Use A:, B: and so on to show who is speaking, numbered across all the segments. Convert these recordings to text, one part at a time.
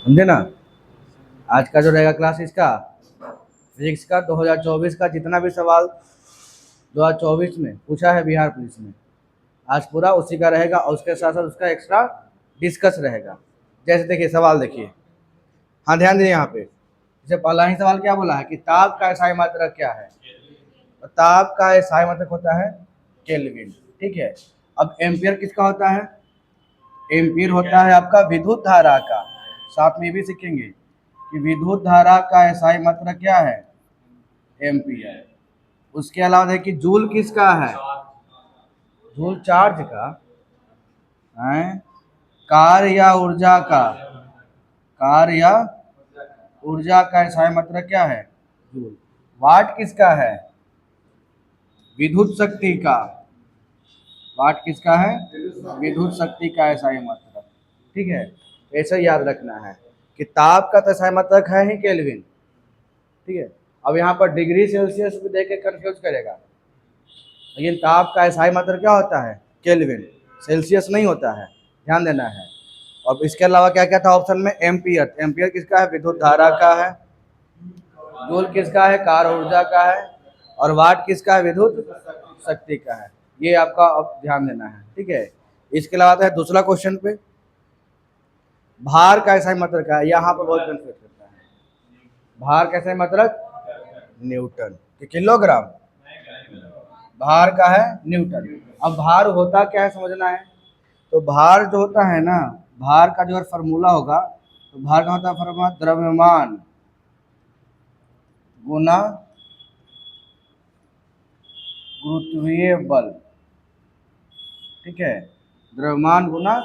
A: समझे ना। आज का जो रहेगा क्लास इसका फिजिक्स का 2024 का जितना भी सवाल 2024 में पूछा है बिहार पुलिस में, आज पूरा उसी का रहेगा और उसके साथ साथ उसका एक्स्ट्रा डिस्कस रहेगा। जैसे देखिए सवाल देखिए, हाँ ध्यान दीजिए यहाँ पे। जैसे पहला ही सवाल क्या बोला है कि ताप का एसआई मात्रक क्या है। तो ताप का एसआई मात्रक होता है केल्विन। ठीक है। अब एम्पियर किसका होता है? एम्पियर होता है आपका विद्युत धारा का। साथ में भी सीखेंगे कि विद्युत धारा का एसआई मात्रक क्या है? एम्पियर। उसके अलावा देखिए जूल किसका है? जूल चार्ज का है। कार्य या ऊर्जा का, कार्य या ऊर्जा का एसआई मात्रक क्या है? जूल। वाट किसका है? विद्युत शक्ति का। वाट किसका है? विद्युत शक्ति का एसआई मात्रक। ठीक है। ऐसा याद रखना है कि ताप का तो एसआई मात्रक है ही केल्विन। ठीक है। अब यहाँ पर डिग्री सेल्सियस भी देख के कंफ्यूज करेगा, लेकिन ताप का एसआई मात्रक क्या होता है? केल्विन, सेल्सियस नहीं होता है, ध्यान देना है। और इसके अलावा क्या क्या था ऑप्शन में? एम्पियर। एम्पियर किसका है? विद्युत धारा का है। जूल किसका है? कार्य ऊर्जा का है। और वाट किसका है? विद्युत शक्ति का है। ये आपका अब ध्यान देना है। ठीक है। इसके अलावा आता है दूसरा क्वेश्चन पे, भार का एसआई मात्रक क्या है? यहाँ पर बहुत कंफ्यूज करता है। भार का एसआई मात्रक न्यूटन कि किलोग्राम। भार का है न्यूटन। अब भार होता क्या है समझना है। तो भार जो होता है ना, भार का जो फॉर्मूला होगा, तो भार का होता है फॉर्मूला द्रव्यमान गुना गुरुत्वीय बल। ठीक है। द्रव्यमान गुना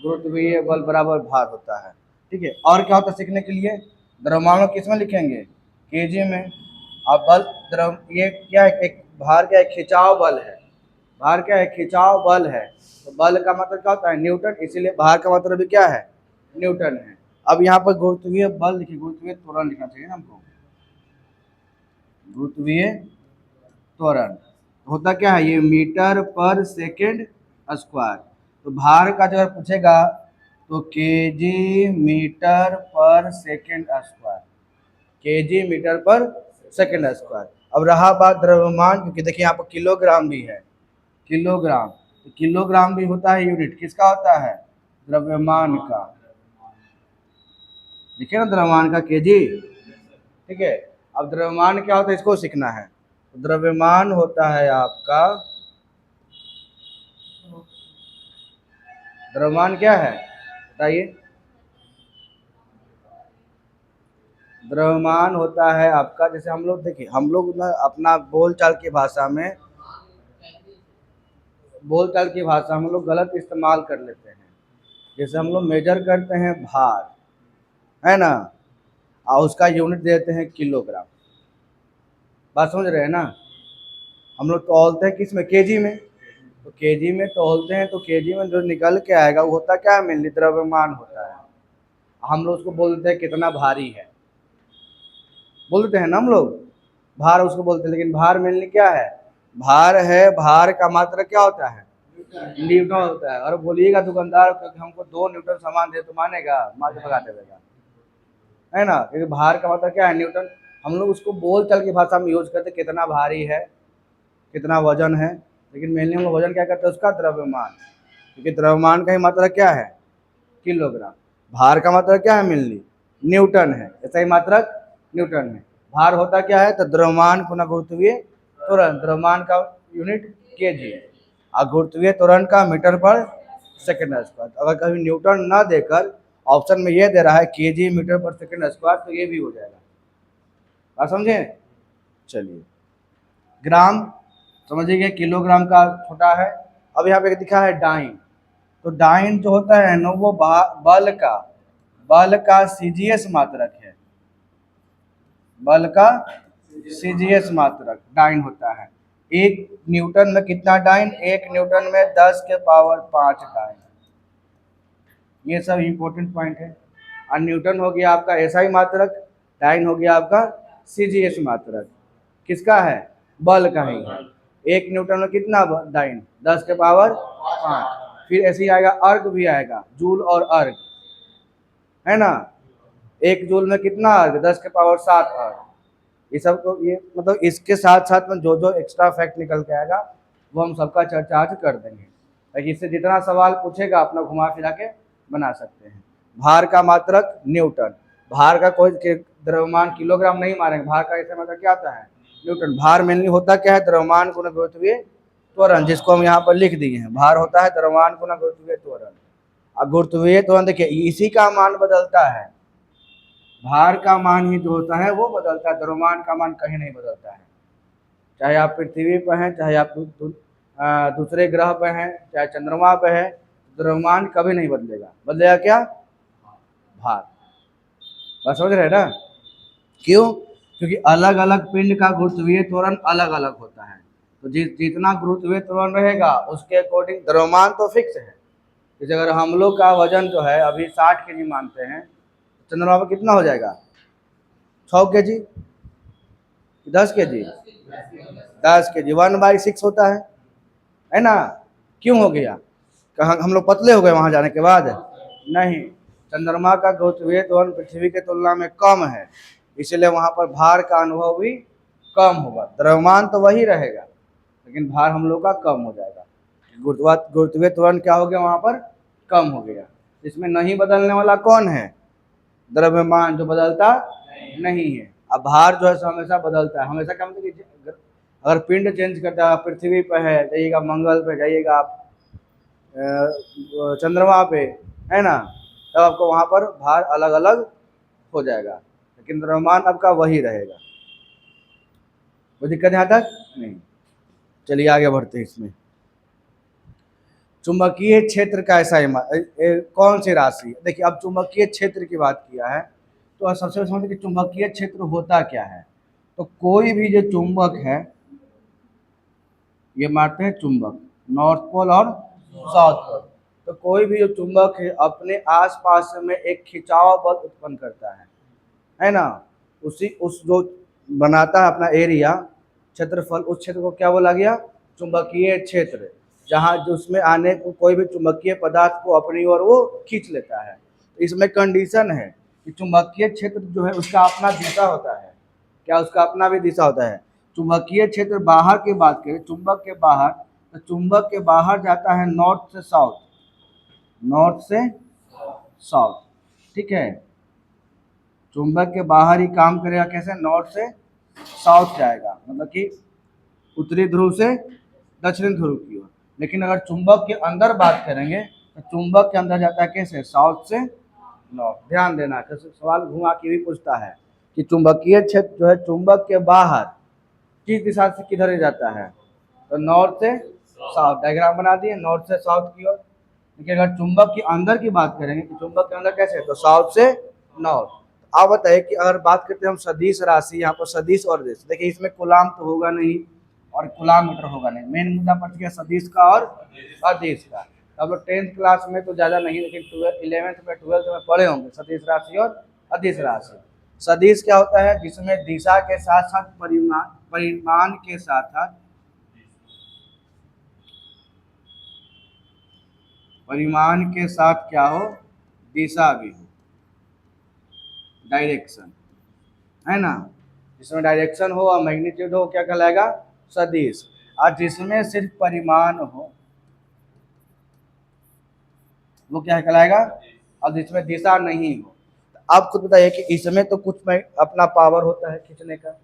A: गुरुत्वीय बल बराबर भार होता है। ठीक है। और क्या होता है सीखने के लिए? द्रव्यमान को किस में लिखेंगे? केजी में। अब बल द्रव ये क्या है? एक भार क्या है? खिंचाव बल है। भार क्या है? खिंचाव बल है। तो बल का मतलब क्या होता है? न्यूटन। इसीलिए भार का मतलब भी क्या है? न्यूटन है। अब यहाँ पर गुरुत्वीय बल लिखिए, गुरुत्वीय त्वरण लिखना चाहिए ना हमको। गुरुत्वीय त्वरण होता क्या है? ये मीटर पर सेकेंड स्क्वायर। तो भार का जो पूछेगा तो केजी मीटर पर सेकेंड स्क्वायर, केजी मीटर पर सेकेंड स्क्वायर। अब रहा बात द्रव्यमान, क्योंकि देखिए यहाँ पर किलोग्राम भी है, किलोग्राम। तो किलोग्राम भी होता है यूनिट किसका होता है? द्रव्यमान का। देखिए ना द्रव्यमान का केजी। ठीक है। अब द्रव्यमान क्या होता है इसको सीखना है। तो द्रव्यमान होता है आपका, द्रव्यमान क्या है बताइए? द्रव्यमान होता है आपका, जैसे हम लोग देखिए, हम लोग ना अपना बोलचाल की भाषा में, बोलचाल की भाषा हम लोग गलत इस्तेमाल कर लेते हैं। जैसे हम लोग मेजर करते हैं भार, है ना, और उसका यूनिट देते हैं किलोग्राम। बात समझ रहे हैं ना। हम लोग तौलते हैं किस में? केजी में। तो केजी में तौलते हैं, तो केजी में जो निकल के आएगा वो होता क्या है? मेनली द्रव्यमान होता है। हम लोग उसको बोलते हैं कितना भारी है, बोलते हैं ना हम लोग, भार उसको बोलते हैं। लेकिन भार मेनली क्या है? भार है, भार का मात्रा क्या होता है? न्यूटन होता है। और बोलिएगा दुकानदार को कि हमको 2 न्यूटन सामान दे, तो मानेगा? मार के भगा देगा, है ना, क्योंकि भार का मतलब क्या है? न्यूटन। हम लोग उसको बोल चाल की भाषा में यूज करते कितना भारी है, कितना वजन है। लेकिन मेनली हम लोग वजन क्या करते हैं? उसका द्रव्यमान। क्योंकि द्रव्यमान का ही मात्रा क्या है? किलोग्राम। भार का मात्रक क्या है? मेनली न्यूटन है। ऐसा ही मात्रक न्यूटन है। भार होता क्या है? तो द्रव्यमान गुना गुरुत्वीय त्वरण। द्रव्यमान का यूनिट केजी और गुरुत्वीय त्वरण का मीटर पर सेकेंड स्क्वायर। अगर कभी न्यूटन ना देकर ऑप्शन में ये दे रहा है केजी मीटर पर सेकेंड स्क्वायर, तो ये भी हो जाएगा। बात समझे? चलिए, ग्राम समझिए, किलोग्राम का छोटा है। अब यहाँ पे दिखा है डाइन। तो डाइन जो होता है ना, वो बल का सीजीएस मात्रक है। बल का सीजीएस मात्रक डाइन होता है। 1 न्यूटन में कितना डाइन? 1 न्यूटन में 10⁵ डाइन। ये सब इंपॉर्टेंट पॉइंट है। और न्यूटन हो गया आपका एसआई मात्रक, डाइन हो गया आपका सीजीएस मात्रक। किसका है? बल का ही है। 1 न्यूटन में कितना डाइन? 10⁵ फिर ऐसे ही आएगा, अर्ग भी आएगा, जूल और अर्ग, है ना। 1 जूल में कितना अर्ग, 10 के पावर 7 अर्ग। ये सब को ये मतलब इसके साथ साथ में जो जो एक्स्ट्रा फैक्ट निकल के आएगा वो हम सबका चर्चा आज कर देंगे, ताकि इससे जितना सवाल पूछेगा अपना घुमा फिरा के बना सकते हैं। भार का मात्रक न्यूटन, भार का कोई द्रव्यमान किलोग्राम नहीं मारेंगे, भार का ऐसे मतलब क्या आता है न्यूटन। भार मेनली होता क्या है, द्रव्यमान गुणा गुरुत्वीय त्वरण, जिसको हम यहाँ पर लिख दिए हैं। भार होता है द्रव्यमान गुणा गुरुत्वीय त्वरण। अब गुरुत्वीय त्वरण देखिए इसी का मान बदलता है, भार का मान ही जो होता है वो बदलता है, द्रव्यमान का मान कहीं नहीं बदलता है। चाहे आप पृथ्वी पर हैं, चाहे आप दूसरे ग्रह पर हैं, चाहे चंद्रमा पर है, द्रव्यमान कभी नहीं बदलेगा। बदलेगा क्या, भार। बस समझ रहे हैं ना, क्यों, क्योंकि अलग अलग पिंड का गुरुत्वीय त्वरण अलग अलग होता है। तो जितना गुरुत्वीय त्वरण रहेगा उसके अकॉर्डिंग द्रव्यमान तो फिक्स है। जैसे अगर हम लोग का वजन जो है अभी 60 केजी मानते हैं, चंद्रमा पर कितना हो जाएगा, 100 केजी, 10 केजी, 10 केजी, 1/6 होता है ना। क्यों हो गया, कहाँ हम लोग पतले हो गए वहां जाने के बाद, नहीं, चंद्रमा का गुरुत्वीय त्वरण पृथ्वी के तुलना में कम है, इसलिए वहां पर भार का अनुभव भी कम होगा। द्रव्यमान तो वही रहेगा लेकिन भार हम लोग का कम हो जाएगा। गुरुत्वीय त्वरण क्या हो गया, वहां पर कम हो गया। इसमें नहीं बदलने वाला कौन है, द्रव्यमान, जो बदलता नहीं है। अब भार जो है हमेशा बदलता है, हमेशा क्या मतलब, अगर पिंड चेंज करता है, पृथ्वी पर है जाइएगा, मंगल पे जाइएगा आप, चंद्रमा पे, है ना, तब आपको वहाँ पर भार अलग अलग हो जाएगा, लेकिन द्रव्यमान आपका वही रहेगा। कोई दिक्कत यहाँ तक नहीं। चलिए आगे बढ़ते हैं। इसमें चुंबकीय क्षेत्र का ऐसा कौन सी राशि, देखिए अब चुंबकीय क्षेत्र की बात किया है तो सबसे पहले समझते कि चुंबकीय क्षेत्र होता क्या है। तो कोई भी जो चुंबक है, ये मानते हैं चुंबक नॉर्थ पोल और साउथ पोल, तो कोई भी जो चुंबक है अपने आसपास में एक खिंचाव बल उत्पन्न करता है ना। उस जो बनाता है अपना एरिया, क्षेत्रफल, उस क्षेत्र को क्या बोला गया, चुंबकीय क्षेत्र। जहाँ जो उसमें आने को कोई भी चुंबकीय पदार्थ को अपनी ओर वो खींच लेता है। तो इसमें कंडीशन है कि चुंबकीय क्षेत्र जो है उसका अपना दिशा होता है, क्या उसका अपना भी दिशा होता है। चुंबकीय क्षेत्र बाहर की बात करें, चुंबक के बाहर, तो चुंबक के बाहर जाता है नॉर्थ से साउथ, नॉर्थ से साउथ, ठीक है। चुंबक के बाहर ही काम करेगा कैसे, नॉर्थ से साउथ जाएगा, मतलब कि उत्तरी ध्रुव से दक्षिणी ध्रुव की ओर। लेकिन अगर चुंबक के अंदर बात करेंगे तो चुंबक के अंदर जाता है कैसे, साउथ से नॉर्थ। ध्यान देना, सवाल घुमा के भी पूछता है कि चुंबकीय क्षेत्र जो है चुंबक के बाहर किस दिशा से किधर जाता है, तो नॉर्थ से साउथ। डायग्राम बना दिए नॉर्थ से साउथ की ओर। लेकिन अगर चुंबक के अंदर की बात करेंगे तो चुंबक के अंदर कैसे, तो साउथ से नॉर्थ। आप बताइए कि अगर बात करते हैं हम सदिश राशि, यहाँ पर सदिश और देश, देखिए इसमें कूलाम तो होगा नहीं और किलोमीटर होगा नहीं, मेन मुद्दा पड़ गया सदिश का और अदिश का। अब लोग 10th क्लास में तो ज़्यादा नहीं, लेकिन 11th में 12th में पढ़े होंगे सदिश राशि और अदिश राशि। सदिश क्या होता है, जिसमें दिशा के साथ साथ परिमाण के साथ साथ परिमाण के साथ क्या हो, दिशा भी हो, डायरेक्शन, है ना। जिसमें डायरेक्शन हो और मैग्नीट्यूड हो क्या कहलाएगा, सदिश। और जिसमें सिर्फ परिमाण हो वो क्या कहलाएगा, और जिसमें दिशा नहीं हो। आप खुद बताइए कि इसमें तो कुछ में अपना पावर होता है खींचने का,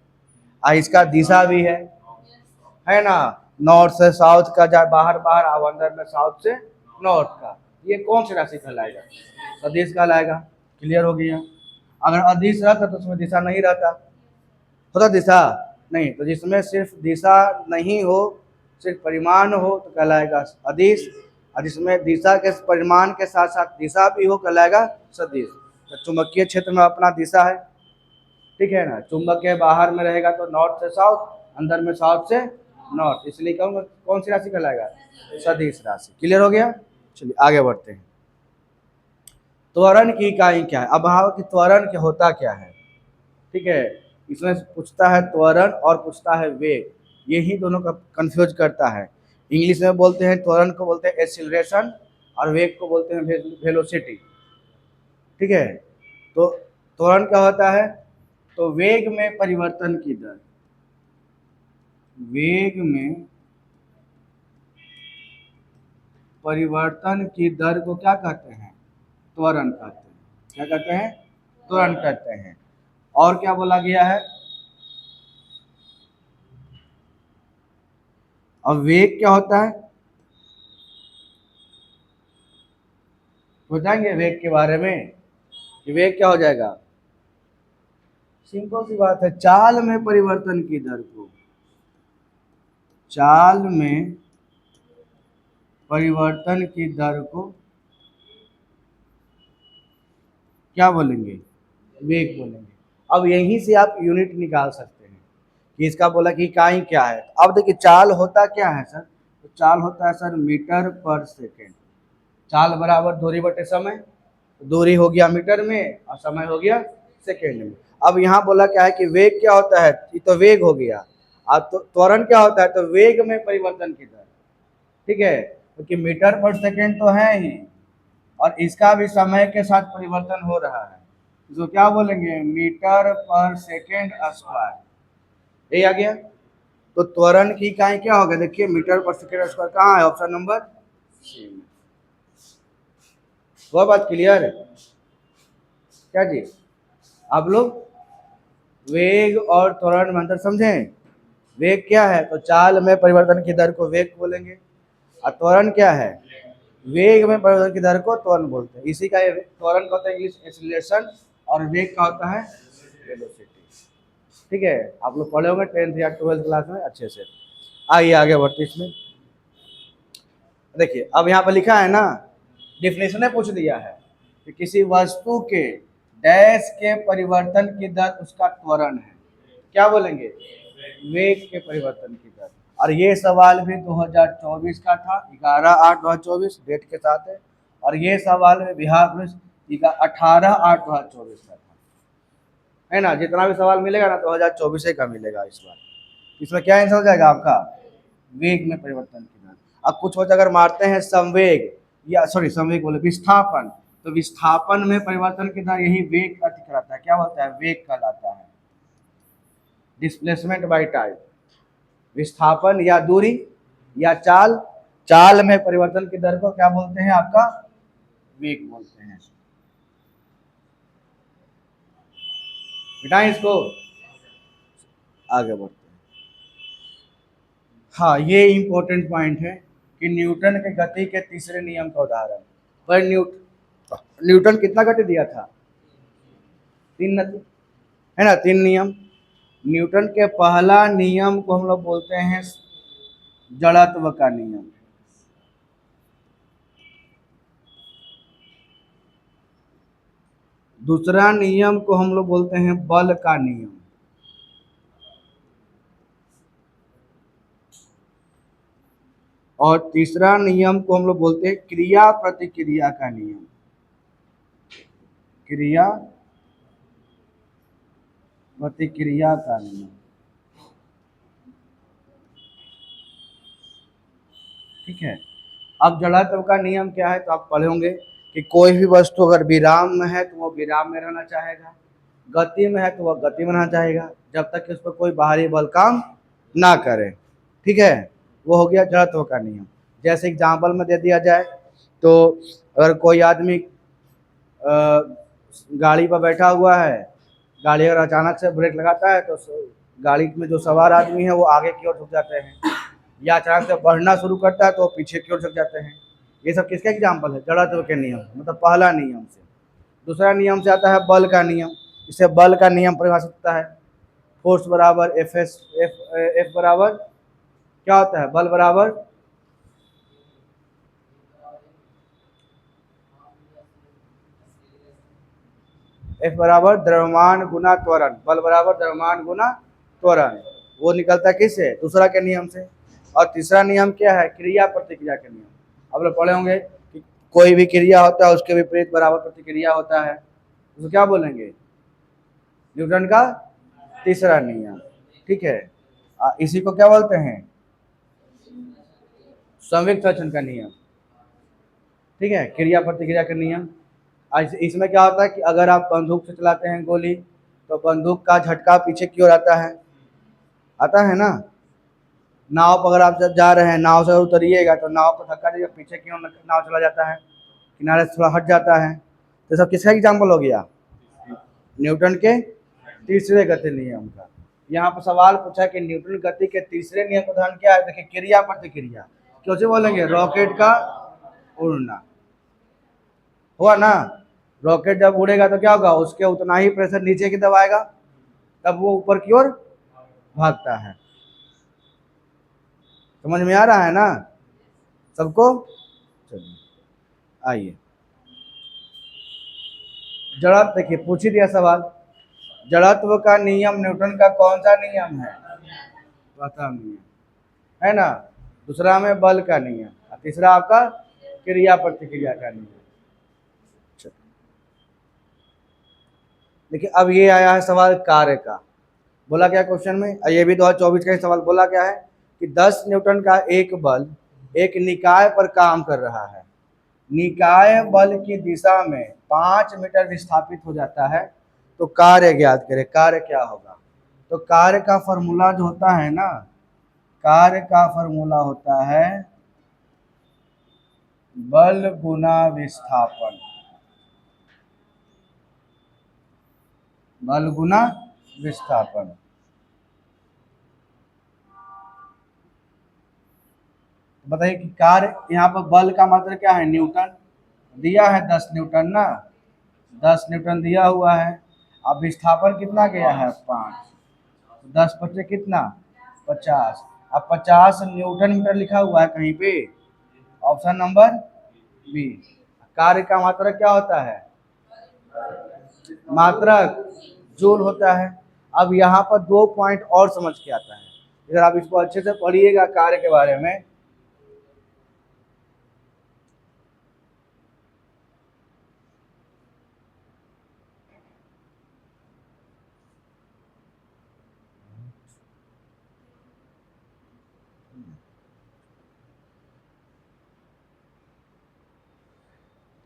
A: और इसका दिशा भी है ना, नॉर्थ से साउथ का जाए बाहर बाहर, और अंदर में साउथ से नॉर्थ का। ये कौन सी राशि कहलाएगा, सदिश कहलाएगा। क्लियर हो गया। अगर अदिश रहता तो उसमें दिशा नहीं रहता, होता दिशा नहीं, तो जिसमें सिर्फ दिशा नहीं हो, सिर्फ परिमाण हो तो कहलाएगा अदिश, और जिसमें दिशा के परिमाण के साथ साथ दिशा भी हो कहलाएगा सदिश। तो चुंबकीय क्षेत्र में अपना दिशा है, ठीक है ना। चुंबक के बाहर में रहेगा तो नॉर्थ से साउथ, अंदर में साउथ से नॉर्थ, इसलिए कौन सी राशि कहलाएगा, सदिश राशि। क्लियर हो गया। चलिए आगे बढ़ते हैं। त्वरण की इकाई क्या है, अब भाव कि त्वरण क्या होता क्या है, ठीक है। इसमें पूछता है त्वरण और पूछता है वेग, यही दोनों का कंफ्यूज करता है। इंग्लिश में बोलते हैं त्वरण को बोलते हैं एक्सीलरेशन और वेग को बोलते हैं वेलोसिटी, ठीक है। तो त्वरण क्या होता है? तो वेग में परिवर्तन की दर, वेग में परिवर्तन की दर को क्या कहते हैं? त्वरण कहते हैं। क्या कहते हैं? त्वरण कहते हैं। और क्या बोला गया है? अब वेग क्या होता है बताएंगे वेग के बारे में कि वेग क्या हो जाएगा? सिंपल सी बात है, चाल में परिवर्तन की दर को, चाल में परिवर्तन की दर को क्या बोलेंगे? वेग बोलेंगे। अब यहीं से आप यूनिट निकाल सकते हैं कि इसका बोला कि इकाई क्या है। अब देखिए चाल होता क्या है सर? तो चाल होता है सर मीटर पर सेकेंड। चाल बराबर दूरी बटे समय, दूरी हो गया मीटर में और समय हो गया सेकेंड में। अब यहाँ बोला क्या है कि वेग क्या होता है? ये तो वेग हो गया। अब तो त्वरण क्या होता है? तो वेग में परिवर्तन की दर, ठीक है, क्योंकि मीटर पर सेकेंड तो है ही और इसका भी समय के साथ परिवर्तन हो रहा है, जो क्या बोलेंगे? मीटर पर सेकेंड स्क्वायर। यही आ गया। तो त्वरण की इकाई क्या होगा? देखिए मीटर पर सेकेंड स्क्वायर कहाँ है? ऑप्शन नंबर सी में। वह बात क्लियर है क्या जी? आप लोग वेग और त्वरण में अंतर समझें। वेग क्या है? तो चाल में परिवर्तन की दर को वेग बोलेंगे और त्वरण क्या है? वेग में परिवर्तन की दर को त्वरण बोलते हैं। इसी का त्वरण का होता है इंग्लिश एक्सीलरेशन और वेग का होता है वेलोसिटी। ठीक है, आप लोग पढ़े होंगे 10th या 12th क्लास में अच्छे से। आइए आगे बढ़ते इसमें। देखिए अब यहाँ पर लिखा है ना, डिफिनेशन पूछ दिया है कि किसी वस्तु के डैश के परिवर्तन की दर उसका त्वरण है। क्या बोलेंगे? वेग के परिवर्तन की दर। और ये सवाल भी 2024 का था, 11/8/2024 डेट के साथ है। और ये सवाल में बिहार पुलिस 18/8/2024 का था, है ना। जितना भी सवाल मिलेगा ना 2024 का मिलेगा इस बार। इसमें क्या आंसर हो जाएगा आपका? वेग में परिवर्तन की दर। अब कुछ बच्चे अगर मारते हैं संवेग या सॉरी संवेग बोले विस्थापन, तो विस्थापन में परिवर्तन की दर यही वेग का कहलाता है। क्या बोलता है? वेग कहलाता है। डिस्प्लेसमेंट बाय टाइम, विस्थापन या दूरी या चाल, चाल में परिवर्तन की दर को क्या बोलते हैं? आपका वेग बोलते हैं। बिठाएं इसको, आगे बढ़ते हैं। हाँ ये इंपॉर्टेंट पॉइंट है कि न्यूटन के गति के तीसरे नियम का उदाहरण। पर न्यूटन कितना गति दिया था? 3 है ना, 3 नियम। न्यूटन के पहला नियम को हम लोग बोलते हैं जड़त्व का नियम। दूसरा नियम को हम लोग बोलते हैं बल का नियम। और तीसरा नियम को हम लोग बोलते हैं क्रिया प्रतिक्रिया का नियम। क्रिया प्रतिक्रिया का नियम, ठीक है। अब जड़त्व का नियम क्या है? तो आप पढ़े होंगे कि कोई भी वस्तु अगर विराम में है तो वो विराम में रहना चाहेगा, गति में है तो वह गति में रहना चाहेगा, जब तक कि उस पर कोई बाहरी बल काम ना करे, ठीक है। वो हो गया जड़त्व का नियम। जैसे एग्जाम्पल में दे दिया जाए तो अगर कोई आदमी गाड़ी पर बैठा हुआ है, गाड़ी अगर अचानक से ब्रेक लगाता है तो गाड़ी में जो सवार आदमी है वो आगे की ओर झुक जाते हैं, या अचानक से बढ़ना शुरू करता है तो पीछे की ओर झुक जाते हैं। ये सब किसका एग्जाम्पल है? जड़त्व के नियम, मतलब पहला नियम से। दूसरा नियम से आता है बल का नियम। इसे बल का नियम परिभाषित होता है फोर्स बराबर एफ एस एफ बराबर क्या होता है? बल बराबर एफ बराबर द्रव्यमान गुना त्वरण, बल बराबर द्रव्यमान गुना त्वरण। वो निकलता है किससे? दूसरा के नियम से। और तीसरा नियम क्या है? क्रिया प्रतिक्रिया के नियम। अब लोग पढ़े होंगे कि कोई भी क्रिया होता है उसके विपरीत बराबर प्रतिक्रिया होता है, उसको क्या बोलेंगे? न्यूटन का तीसरा नियम, ठीक है। इसी को क्या बोलते हैं? संवेग त्वरण का नियम, ठीक है, क्रिया प्रतिक्रिया का नियम। इसमें क्या होता है कि अगर आप बंदूक से चलाते हैं गोली तो बंदूक का झटका पीछे की ओर आता है ना। नाव पर अगर आप जब जा रहे हैं, नाव से उतरिएगा तो नाव को धक्का देगा, पीछे की ओर नाव चला जाता है, किनारे से थोड़ा हट जाता है। तो सब किसका एग्जाम्पल हो गया? न्यूटन के तीसरे गति नियम का। यहाँ पर सवाल पूछा कि न्यूटन गति के तीसरे नियम का उदाहरण क्या है? देखिए, क्रिया प्रतिक्रिया। कैसे बोलेंगे? रॉकेट का उड़ना। हुआ ना? रॉकेट जब उड़ेगा तो क्या होगा? उसके उतना ही प्रेशर नीचे की दबाएगा, तब वो ऊपर की ओर भागता है। समझ में आ रहा है ना सबको? चलिए आइए, जड़त्व देखिए, पूछ ही दिया सवाल। जड़त्व का नियम न्यूटन का कौन सा नियम है? प्रथम नियम है ना। दूसरा में बल का नियम, और तीसरा आपका क्रिया प्रतिक्रिया का नियम। देखिए, अब ये आया है सवाल कार्य का। बोला क्या क्वेश्चन में? ये भी 2024 का ही सवाल। बोला क्या है कि 10 न्यूटन का एक बल एक निकाय पर काम कर रहा है, निकाय बल की दिशा में 5 मीटर विस्थापित हो जाता है, तो कार्य ज्ञात करें। कार्य क्या होगा? तो कार्य का फॉर्मूला जो होता है ना, कार्य का फॉर्मूला होता है बल गुना विस्थापन। बल गुना विस्थापन। बताइए कि कार्य, यहाँ पर बल का मतलब क्या है? न्यूटन दिया है, 10 न्यूटन ना, 10 न्यूटन दिया हुआ है। अब विस्थापन कितना गया है? 5। 10 बचे कितना? 50। अब 50 न्यूटन मीटर लिखा हुआ है कहीं पे, ऑप्शन नंबर बी। कार्य का मात्रक क्या होता है? मात्रक जूल होता है। अब यहाँ पर 2 पॉइंट और समझ के आता है, अगर आप इसको अच्छे से पढ़िएगा कार्य के बारे में।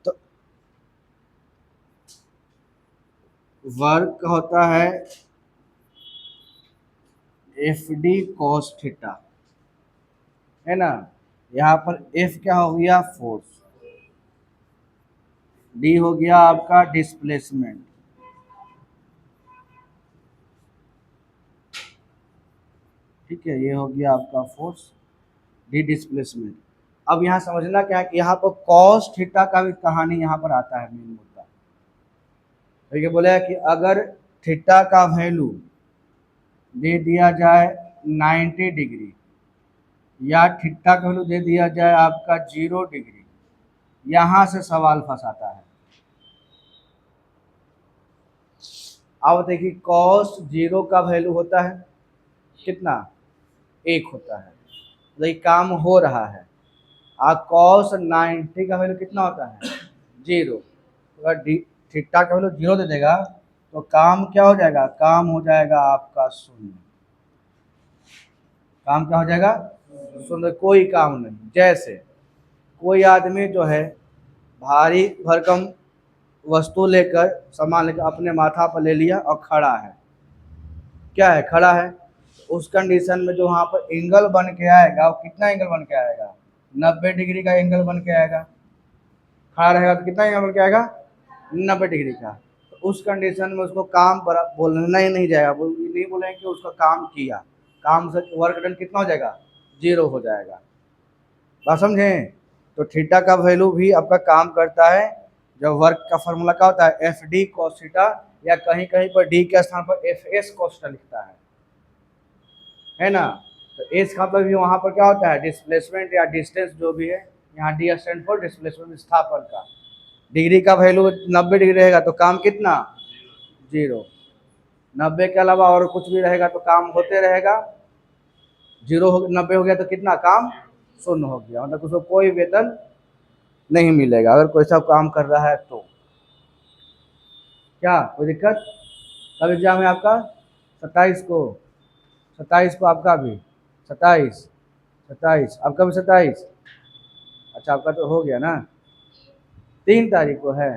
A: तो वर्क होता है एफ डी कॉस थीटा, है ना। यहाँ पर एफ क्या हो गया? फोर्स। डी हो गया आपका डिस्प्लेसमेंट। ठीक है, ये हो गया आपका फोर्स, डी डिस्प्लेसमेंट। अब यहाँ समझना क्या है कि यहाँ पर कॉस थीटा का भी कहानी यहाँ पर आता है, मेन मुद्दा। तो ये बोला है कि अगर थीटा का वैल्यू दे दिया जाए 90 डिग्री, या थीटा का वैल्यू दे दिया जाए आपका 0 डिग्री, यहाँ से सवाल फंसाता है। अब देखिए, कॉस 0 का वैल्यू होता है कितना? 1 होता है, तो काम हो रहा है। और कॉस 90 का वैल्यू कितना होता है? 0। अगर थीटा का वैल्यू 0 दे देगा तो काम क्या हो जाएगा? काम हो जाएगा आपका शून्य। काम क्या हो जाएगा? शून्य, कोई काम नहीं। जैसे कोई आदमी जो है भारी भरकम वस्तु लेकर, सामान लेकर अपने माथा पर ले लिया और खड़ा है। क्या है? खड़ा है। उस कंडीशन में जो वहाँ पर एंगल बन के आएगा, वो कितना एंगल बन के आएगा? 90 डिग्री का एंगल बन के आएगा। खड़ा रहेगा तो कितना एंगल बन के आएगा? 90 डिग्री का। तो उस कंडीशन में उसको काम पर बोलना ही नहीं जाएगा, वो नहीं बोलेंगे कि उसका काम किया, काम से वर्क डन कितना हो जाएगा? 0 हो जाएगा। बात समझें? तो थीटा का वैल्यू भी आपका काम करता है। जब वर्क का फॉर्मूला क्या होता है? एफ डी कॉस थीटा, या कहीं कहीं पर डी के स्थान पर एफ एस कॉस थीटा लिखता है ना। तो एस का मतलब वहाँ पर क्या होता है? डिस्प्लेसमेंट या डिस्टेंस जो भी है। यहाँ डी स्टैंड फॉर डिस्प्लेसमेंट, विस्थापन का। डिग्री का वैल्यू 90 डिग्री रहेगा तो काम कितना? 0। 90 के अलावा और कुछ भी रहेगा तो काम होते रहेगा। 0 हो, 90 हो गया तो कितना? काम शून्य हो गया, मतलब उसको कोई वेतन नहीं मिलेगा अगर कोई सब काम कर रहा है तो। क्या कोई दिक्कत? कब एग्जाम है आपका? 27 को। 27 को आपका भी? 27, 27 आपका भी 27? अच्छा, आपका तो हो गया ना, 3 तारीख को है।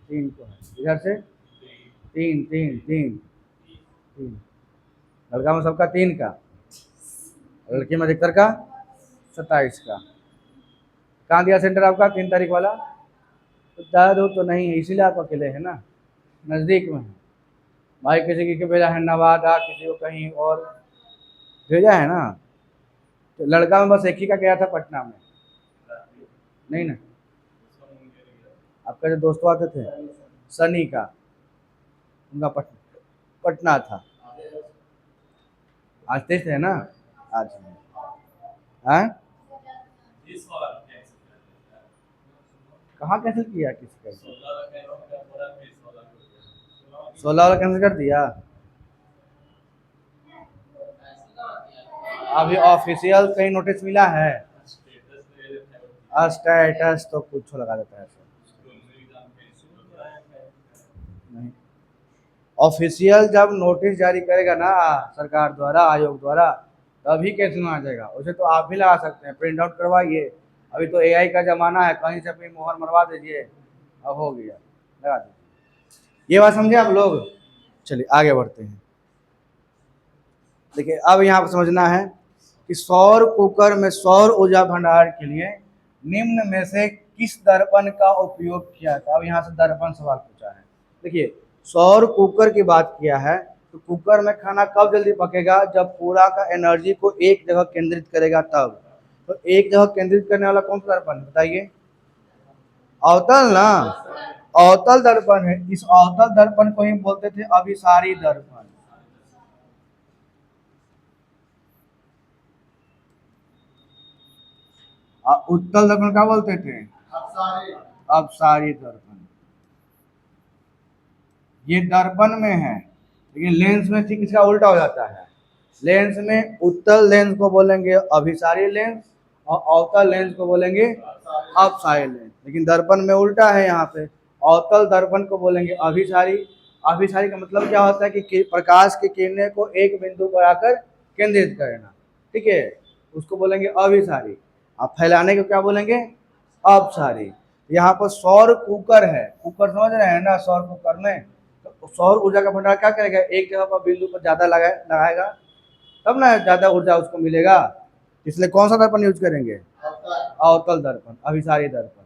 A: 3 को है, इधर से 3 3 3 3, लड़का में सबका 3 का, लड़की में अधिकतर का 27 का। कहाँ दिया सेंटर आपका 3 तारीख वाला? तो ज़्यादा दूर तो नहीं है, इसीलिए आप अकेले हैं ना, नज़दीक में है। भाई किसी की भेजा है नवादा, किसी को कहीं और भेजा है ना। तो लड़का में बस एक ही का गया था पटना में, नहीं ना? आपका जो दोस्तों आते थे सनी का, उनका पटना था। आज 23 है ना? आज है। कहाँ कैंसिल किया? किसका? 16 वाला कैंसिल कर दिया। अभी ऑफिशियल कहीं नोटिस मिला है? स्टेटस तो कुछ लगा देता है नहीं। ऑफिशियल जब नोटिस जारी करेगा ना सरकार द्वारा, आयोग द्वारा, तभी कैसे में आ जाएगा। उसे तो आप भी लगा सकते हैं, प्रिंट आउट करवाइए। अभी तो एआई का ज़माना है, कहीं से अपनी मोहर मरवा दीजिए, अब हो गया, लगा दीजिए। ये बात समझे आप लोग? चलिए आगे बढ़ते हैं। देखिए अब यहाँ पर समझना है कि सौर कुकर में सौर ऊर्जा भंडार के लिए निम्न में से किस दर्पण का उपयोग किया था। अब यहाँ से दर्पण सवाल पूछा है। देखिए सौर कुकर की बात किया है, तो कुकर में खाना कब जल्दी पकेगा? जब पूरा का एनर्जी को एक जगह केंद्रित करेगा तब। तो एक जगह केंद्रित करने वाला कौन सा दर्पण बताइए? अवतल ना, अवतल दर्पण है। इस अवतल दर्पण को ही बोलते थे अभिसारी दर्पण। उत्तल दर्पण क्या बोलते थे? अपसारी दर्पण। ये दर्पण में है, लेकिन लेंस में ठीक इसका उल्टा हो जाता है। लेंस में उत्तल लेंस को बोलेंगे अभिसारी लेंस, और अवतल लेंस को बोलेंगे अपसारी लेंस। लेकिन दर्पण में उल्टा है। यहाँ पे अवतल दर्पण को बोलेंगे अभिसारी। अभिसारी का मतलब क्या होता है कि प्रकाश की किरणें को एक बिंदु पर आकर केंद्रित करना, ठीक है, उसको बोलेंगे अभिसारी। आप फैलाने को क्या बोलेंगे? अपसारी। यहाँ पर सौर कुकर है, कुकर समझ रहे हैं ना? सौर कुकर में तो सौर ऊर्जा का भंडार क्या करेगा? एक जगह पर बिंदु पर ज्यादा लगाएगा, तब ना ज्यादा ऊर्जा उसको मिलेगा। इसलिए कौन सा दर्पण यूज करेंगे? अवतल दर्पण, अभिसारी दर्पण,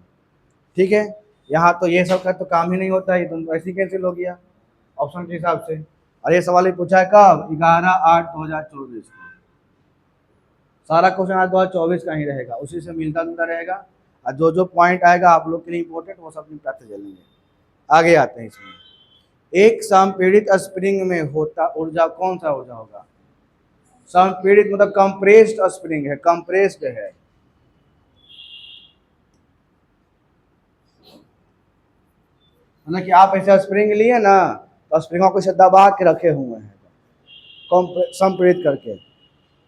A: ठीक है। यहाँ तो ये सब का तो काम ही नहीं होता है, तुम ऐसे कैंसिल हो गया ऑप्शन के हिसाब से। और ये सवाल ही पूछा है कब? 11/8/2024 को। सारा क्वेश्चन आज 2024 का ही रहेगा, उसी से मिलता जुलता रहेगा। और जो जो पॉइंट आएगा आप लोग के लिए इंपॉर्टेंट, वो सब निपटाते चलेंगे। आगे आते हैं इसमें। एक संपीड़ित स्प्रिंग में होता ऊर्जा कौन सा ऊर्जा होगा? संपीड़ित मतलब कंप्रेस्ड स्प्रिंग है, कंप्रेस्ड है। मतलब कि आप ऐसा स्प्रिंग लिए ना, तो स्प्रिंगों को इसे दबा के रखे हुए हैं संपीड़ित करके।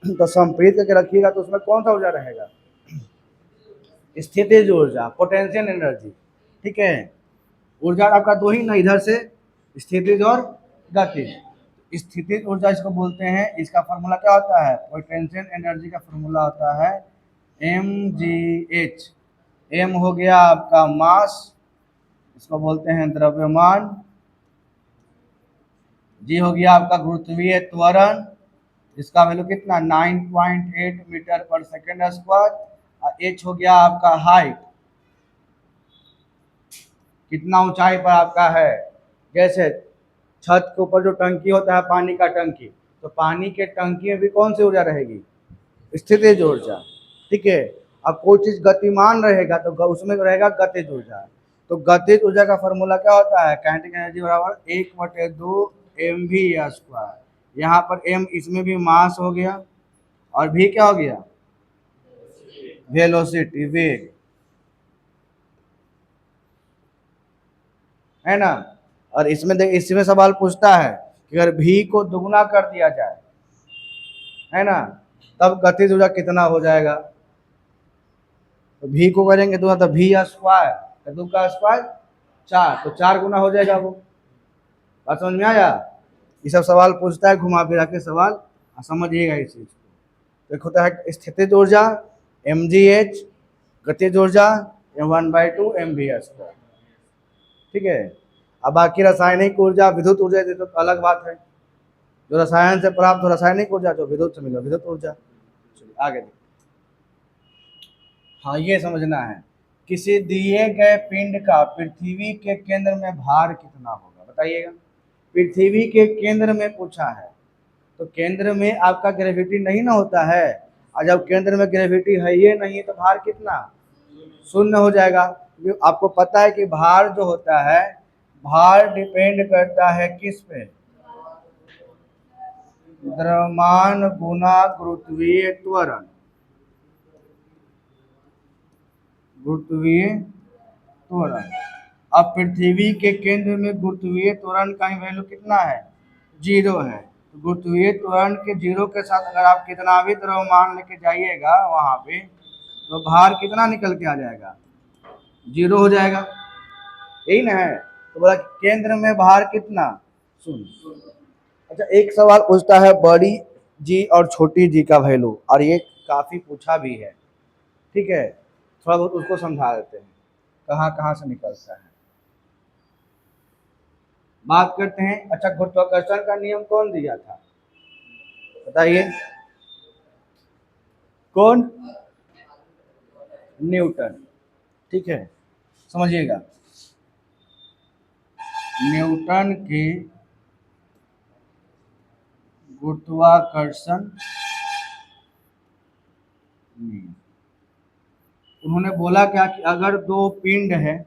A: तो संपीड़ित करके रखिएगा तो उसमें कौन सा ऊर्जा रहेगा? स्थितिज ऊर्जा, पोटेंशियल एनर्जी, ठीक है। ऊर्जा आपका दो ही ना, इधर से स्थितिज और गतिज। स्थितिज ऊर्जा इसको बोलते हैं। इसका फॉर्मूला क्या होता है? पोटेंशियल एनर्जी का फॉर्मूला होता है mgh। m हो गया आपका मास, इसको बोलते हैं द्रव्यमान। जी हो गया आपका गुरुत्वीय त्वरण, इसका वैल्यू कितना? 9.8 मीटर पर सेकेंड स्क्वायर। और h हो गया आपका हाइट, कितना ऊंचाई पर आपका है। जैसे छत के ऊपर जो टंकी होता है पानी का टंकी, तो पानी के टंकी में भी कौन सी ऊर्जा रहेगी? स्थितिज ऊर्जा, ठीक है। अब कोई चीज गतिमान रहेगा तो उसमें रहेगा गतिज ऊर्जा। तो गतिज ऊर्जा का फॉर्मूला क्या होता है? काइनेटिक एनर्जी बराबर 1/2 mv²। यहाँ पर m इसमें भी मास हो गया, और v क्या हो गया? वेलोसिटी, वेग, है ना। और इसमें देख, इसमें सवाल पूछता है कि अगर v को दुगुना कर दिया जाए, है ना, तब गतिज ऊर्जा कितना हो जाएगा? तो v को करेंगे तो v², दो का स्क्वायर 4, तो 4 गुना हो जाएगा वो। बात समझ में आया? ये सब सवाल पूछता है, घुमा फिरा के सवाल, समझिएगा इस चीज को। एक होता है स्थितिज ऊर्जा mgh, गतिज ऊर्जा 1/2 mv², ठीक है। अब बाकी रासायनिक ऊर्जा विद्युत ऊर्जा दे तो अलग बात है, जो रसायन से प्राप्त हो रासायनिक ऊर्जा, जो विद्युत से मिला विद्युत ऊर्जा। चलिए आगे देखिए। हाँ ये समझना है, किसी दिए गए पिंड का पृथ्वी के केंद्र में भार कितना होगा, बताइएगा। पृथ्वी के केंद्र में पूछा है, तो केंद्र में आपका ग्रेविटी नहीं ना होता है, और जब केंद्र में ग्रेविटी है ये नहीं तो भार कितना, शून्य हो जाएगा। आपको पता है कि भार जो होता है, भार डिपेंड करता है किस पे, द्रव्यमान गुना गुरुत्वीय त्वरण। गुरुत्वीय त्वरण, अब पृथ्वी के केंद्र में गुरुत्वीय त्वरण का वैल्यू कितना है, 0 है। तो गुरुत्वीय त्वरण के 0 के साथ अगर आप कितना भी द्रव्यमान लेके जाइएगा वहां पे, तो भार कितना निकल के आ जाएगा, 0 हो जाएगा, यही ना है। तो बोला केंद्र में भार कितना, 0। अच्छा एक सवाल पूछता है बड़ी जी और छोटी जी का वैल्यू, और ये काफी पूछा भी है, ठीक है, थोड़ा बहुत उसको समझा देते हैं कहाँ कहाँ से निकलता है। बात करते हैं, अच्छा गुरुत्वाकर्षण का नियम कौन दिया था, बताइए, कौन, न्यूटन, ठीक है। समझिएगा, न्यूटन के गुरुत्वाकर्षण नियम, उन्होंने बोला क्या कि अगर दो पिंड है,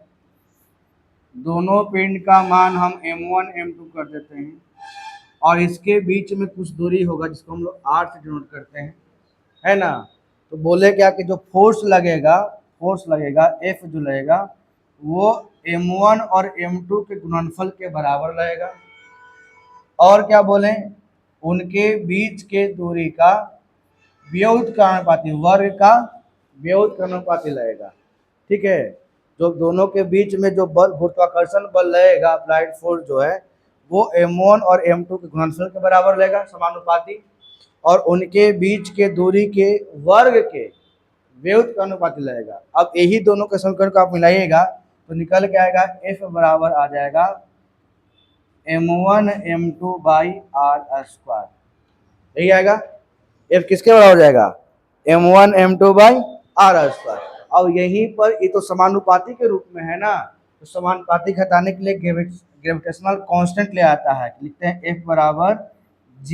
A: दोनों पिंड का मान हम m1 m2 कर देते हैं, और इसके बीच में कुछ दूरी होगा जिसको हम लोग r से डिनोट करते हैं, है ना। तो बोले क्या कि जो फोर्स लगेगा F जो लगेगा वो m1 और m2 के गुणनफल के बराबर लगेगा, और क्या बोले, उनके बीच के दूरी का व्युत्क्रमानुपाती, वर्ग का व्युत्क्रमानुपाती लगेगा, ठीक है। जो दोनों के बीच में जो बल, गुरुत्वाकर्षण बल लगेगा, अप्लाइड फोर्स जो है, वो m1 और m2 के गुणनफल के बराबर लगेगा, समानुपाती, और उनके बीच के दूरी के वर्ग के व्युत्क्रमानुपाती लगेगा। अब यही दोनों के समीकरण को आप मिलाइएगा तो निकल के आएगा F बराबर आ जाएगा m1 m2 by r square, यही आएगा। F किसके बराबर हो जाएगा, m1 m2 by r square. और यहीं पर ये तो समानुपाती के रूप में है ना, तो समानुपाती हटाने के लिए ग्रेविटेशनल कांस्टेंट ले आता है, लिखते हैं F बराबर g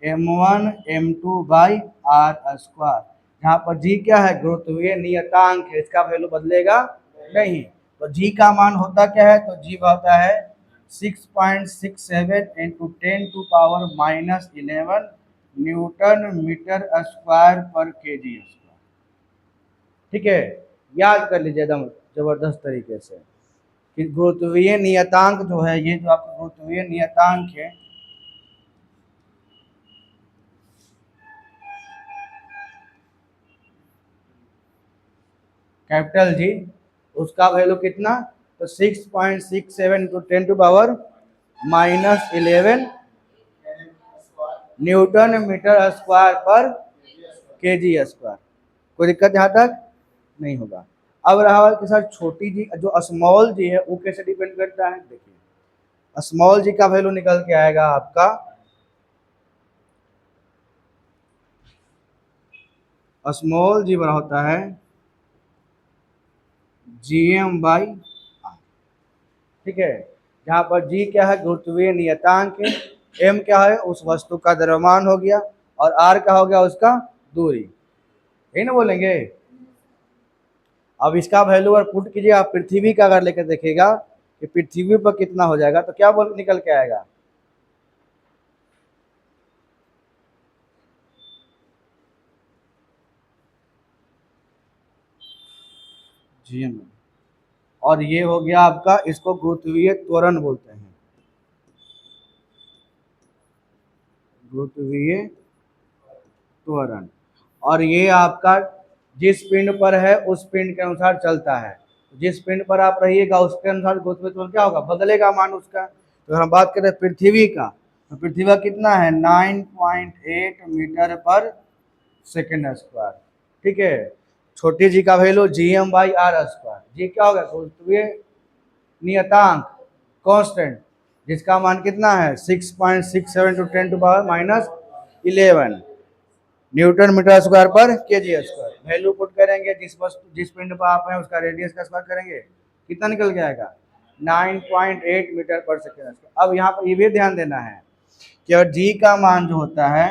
A: m1 m2 by r square, जहाँ पर g क्या है, गुरुत्वीय नियतांक है, इसका वैल्यू बदलेगा नहीं। तो g का मान होता क्या है, तो g होता है 6.67 into 10 to power -11 newton metre square पर केजी स्क्वायर, ठीक है। याद कर लीजिए एकदम जबरदस्त तरीके से कि गुरुत्वीय नियतांक जो है, ये जो आपका गुरुत्वीय नियतांक है, कैपिटल जी, उसका वैल्यू कितना, तो 6.67 into 10 to power -11 newton metre square पर केजी स्क्वायर। कोई दिक्कत यहाँ तक नहीं होगा। अब रहा के साथ छोटी जी, जो स्मॉल जी है वो कैसे डिपेंड करता है, देखिए स्मॉल जी का वैल्यू निकल के आएगा आपका, स्मॉल जी बड़ा होता है gm बाई r, ठीक है। जहाँ पर g क्या है, गुरुत्वीय नियतांक है, m क्या है उस वस्तु का द्रव्यमान हो गया, और r क्या हो गया, उसका दूरी, यही ना बोलेंगे। अब इसका वैल्यू अगर पुट कीजिए आप पृथ्वी का अगर लेकर देखिएगा कि पृथ्वी पर कितना हो जाएगा, तो क्या बोल निकल के आएगा, gm, और ये हो गया आपका, इसको गुरुत्वीय त्वरण बोलते हैं, गुरुत्वीय त्वरण। और ये आपका जिस पिंड पर है उस पिंड के अनुसार चलता है, जिस पिंड पर आप रहिएगा उसके अनुसार गुरुत्वीय त्वरण क्या होगा, बदलेगा मान उसका। तो हम बात करें पृथ्वी का, तो पृथ्वी का कितना है, 9.8 मीटर पर सेकेंड स्क्वायर, ठीक है। छोटी जी का value gm by r square, जी क्या होगा, गुरुत्वीय नियतांक, कांस्टेंट, जिसका मान कितना है 6.67 to 10 to power minus 11 newton metre square पर केजी स्क्वायर। वैल्यू पुट करेंगे, जिस पिंड पर आप हैं उसका रेडियस का स्क्वायर करेंगे, कितना निकल के आएगा 9.8 मीटर पर सेकेंड स्क्वायर। अब यहाँ पर ये भी ध्यान देना है कि अगर जी का मान जो होता है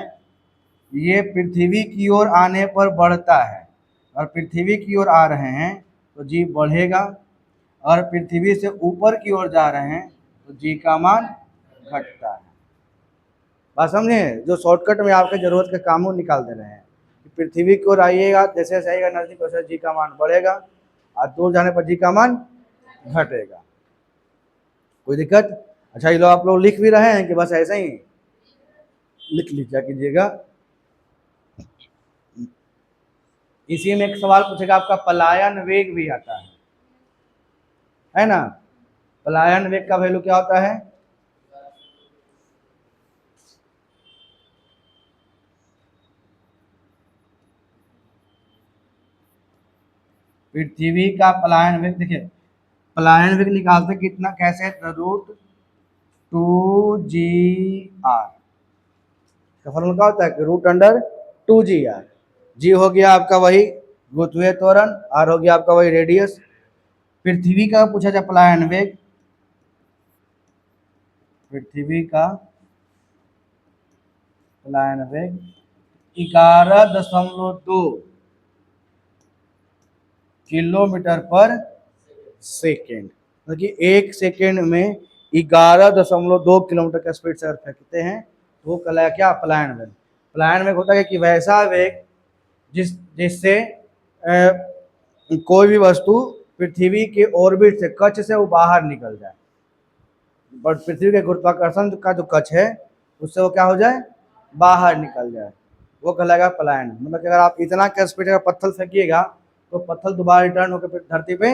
A: ये पृथ्वी की ओर आने पर बढ़ता है, और पृथ्वी की ओर आ रहे हैं तो जी बढ़ेगा, और पृथ्वी से ऊपर की ओर जा रहे हैं तो जी का मान घटता है। बात समझे? जो शॉर्टकट में आपके जरूरत के कामों निकाल दे रहे हैं कि पृथ्वी की ओर आइएगा, जैसे जैसे आइएगा नजदीक वैसे जी का मान बढ़ेगा, और दूर जाने पर जी का मान घटेगा। कोई दिक्कत? अच्छा, ये लोग आप लोग लिख भी रहे हैं कि बस ऐसे ही लिख लीजिए कीजिएगा। इसी में एक सवाल पूछेगा आपका, पलायन वेग भी आता है ना? पलायन वेग का वैल्यू क्या होता है? पृथ्वी का पलायन वेग, देखिए पलायन वेग निकालते कितना, कैसे? √2GR का फॉर्मूला क्या होता है कि √2GR। जी हो गया आपका वही गुरुत्वीय त्वरण, आर हो गया आपका वही रेडियस। पृथ्वी का पूछा जाए पलायन वेग, पृथ्वी का पलायन वेग 11.2 किलोमीटर पर सेकेंड, मतलब कि 1 सेकेंड में 11.2 किलोमीटर का स्पीड से अगर फेंकते हैं तो वो कहलाया क्या? पलायन वेग। पलायन वेग होता है कि वैसा वेग जिससे कोई भी वस्तु पृथ्वी के ऑर्बिट से, कक्ष से वो बाहर निकल जाए, बट पृथ्वी के गुरुत्वाकर्षण का जो कक्ष है उससे वो क्या हो जाए? बाहर निकल जाए, वो कहलाएगा पलायन। मतलब कि अगर आप इतना का स्पीड का पत्थर फेंकिएगा तो पत्थर दोबारा रिटर्न होकर धरती पे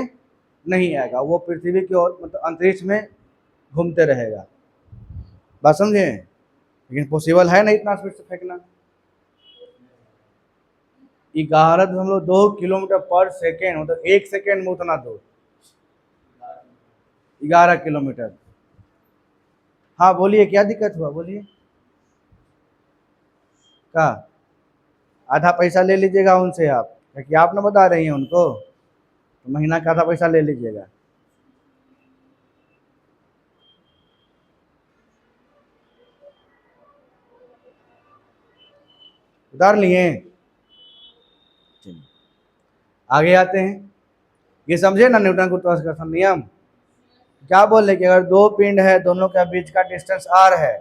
A: नहीं आएगा, वो पृथ्वी की ओर मतलब अंतरिक्ष में घूमते रहेगा। बात समझे? लेकिन पॉसिबल है नहीं इतना स्पीड से फेंकना। 11.2 किलोमीटर पर सेकेंड, मतलब 1 सेकेंड में उतना दूर 11 किलोमीटर। हाँ बोलिए, क्या दिक्कत हुआ? बोलिए। क्या? आधा पैसा ले लीजिएगा उनसे आप, क्योंकि आप ना बता रही हैं उनको, तो महीना का आधा पैसा ले लीजिएगा। उतार लिए? आगे आते हैं, ये समझे ना न्यूटन गुरुत्वाकर्षण नियम। क्या बोले कि अगर दो पिंड है, दोनों के बीच का डिस्टेंस r है,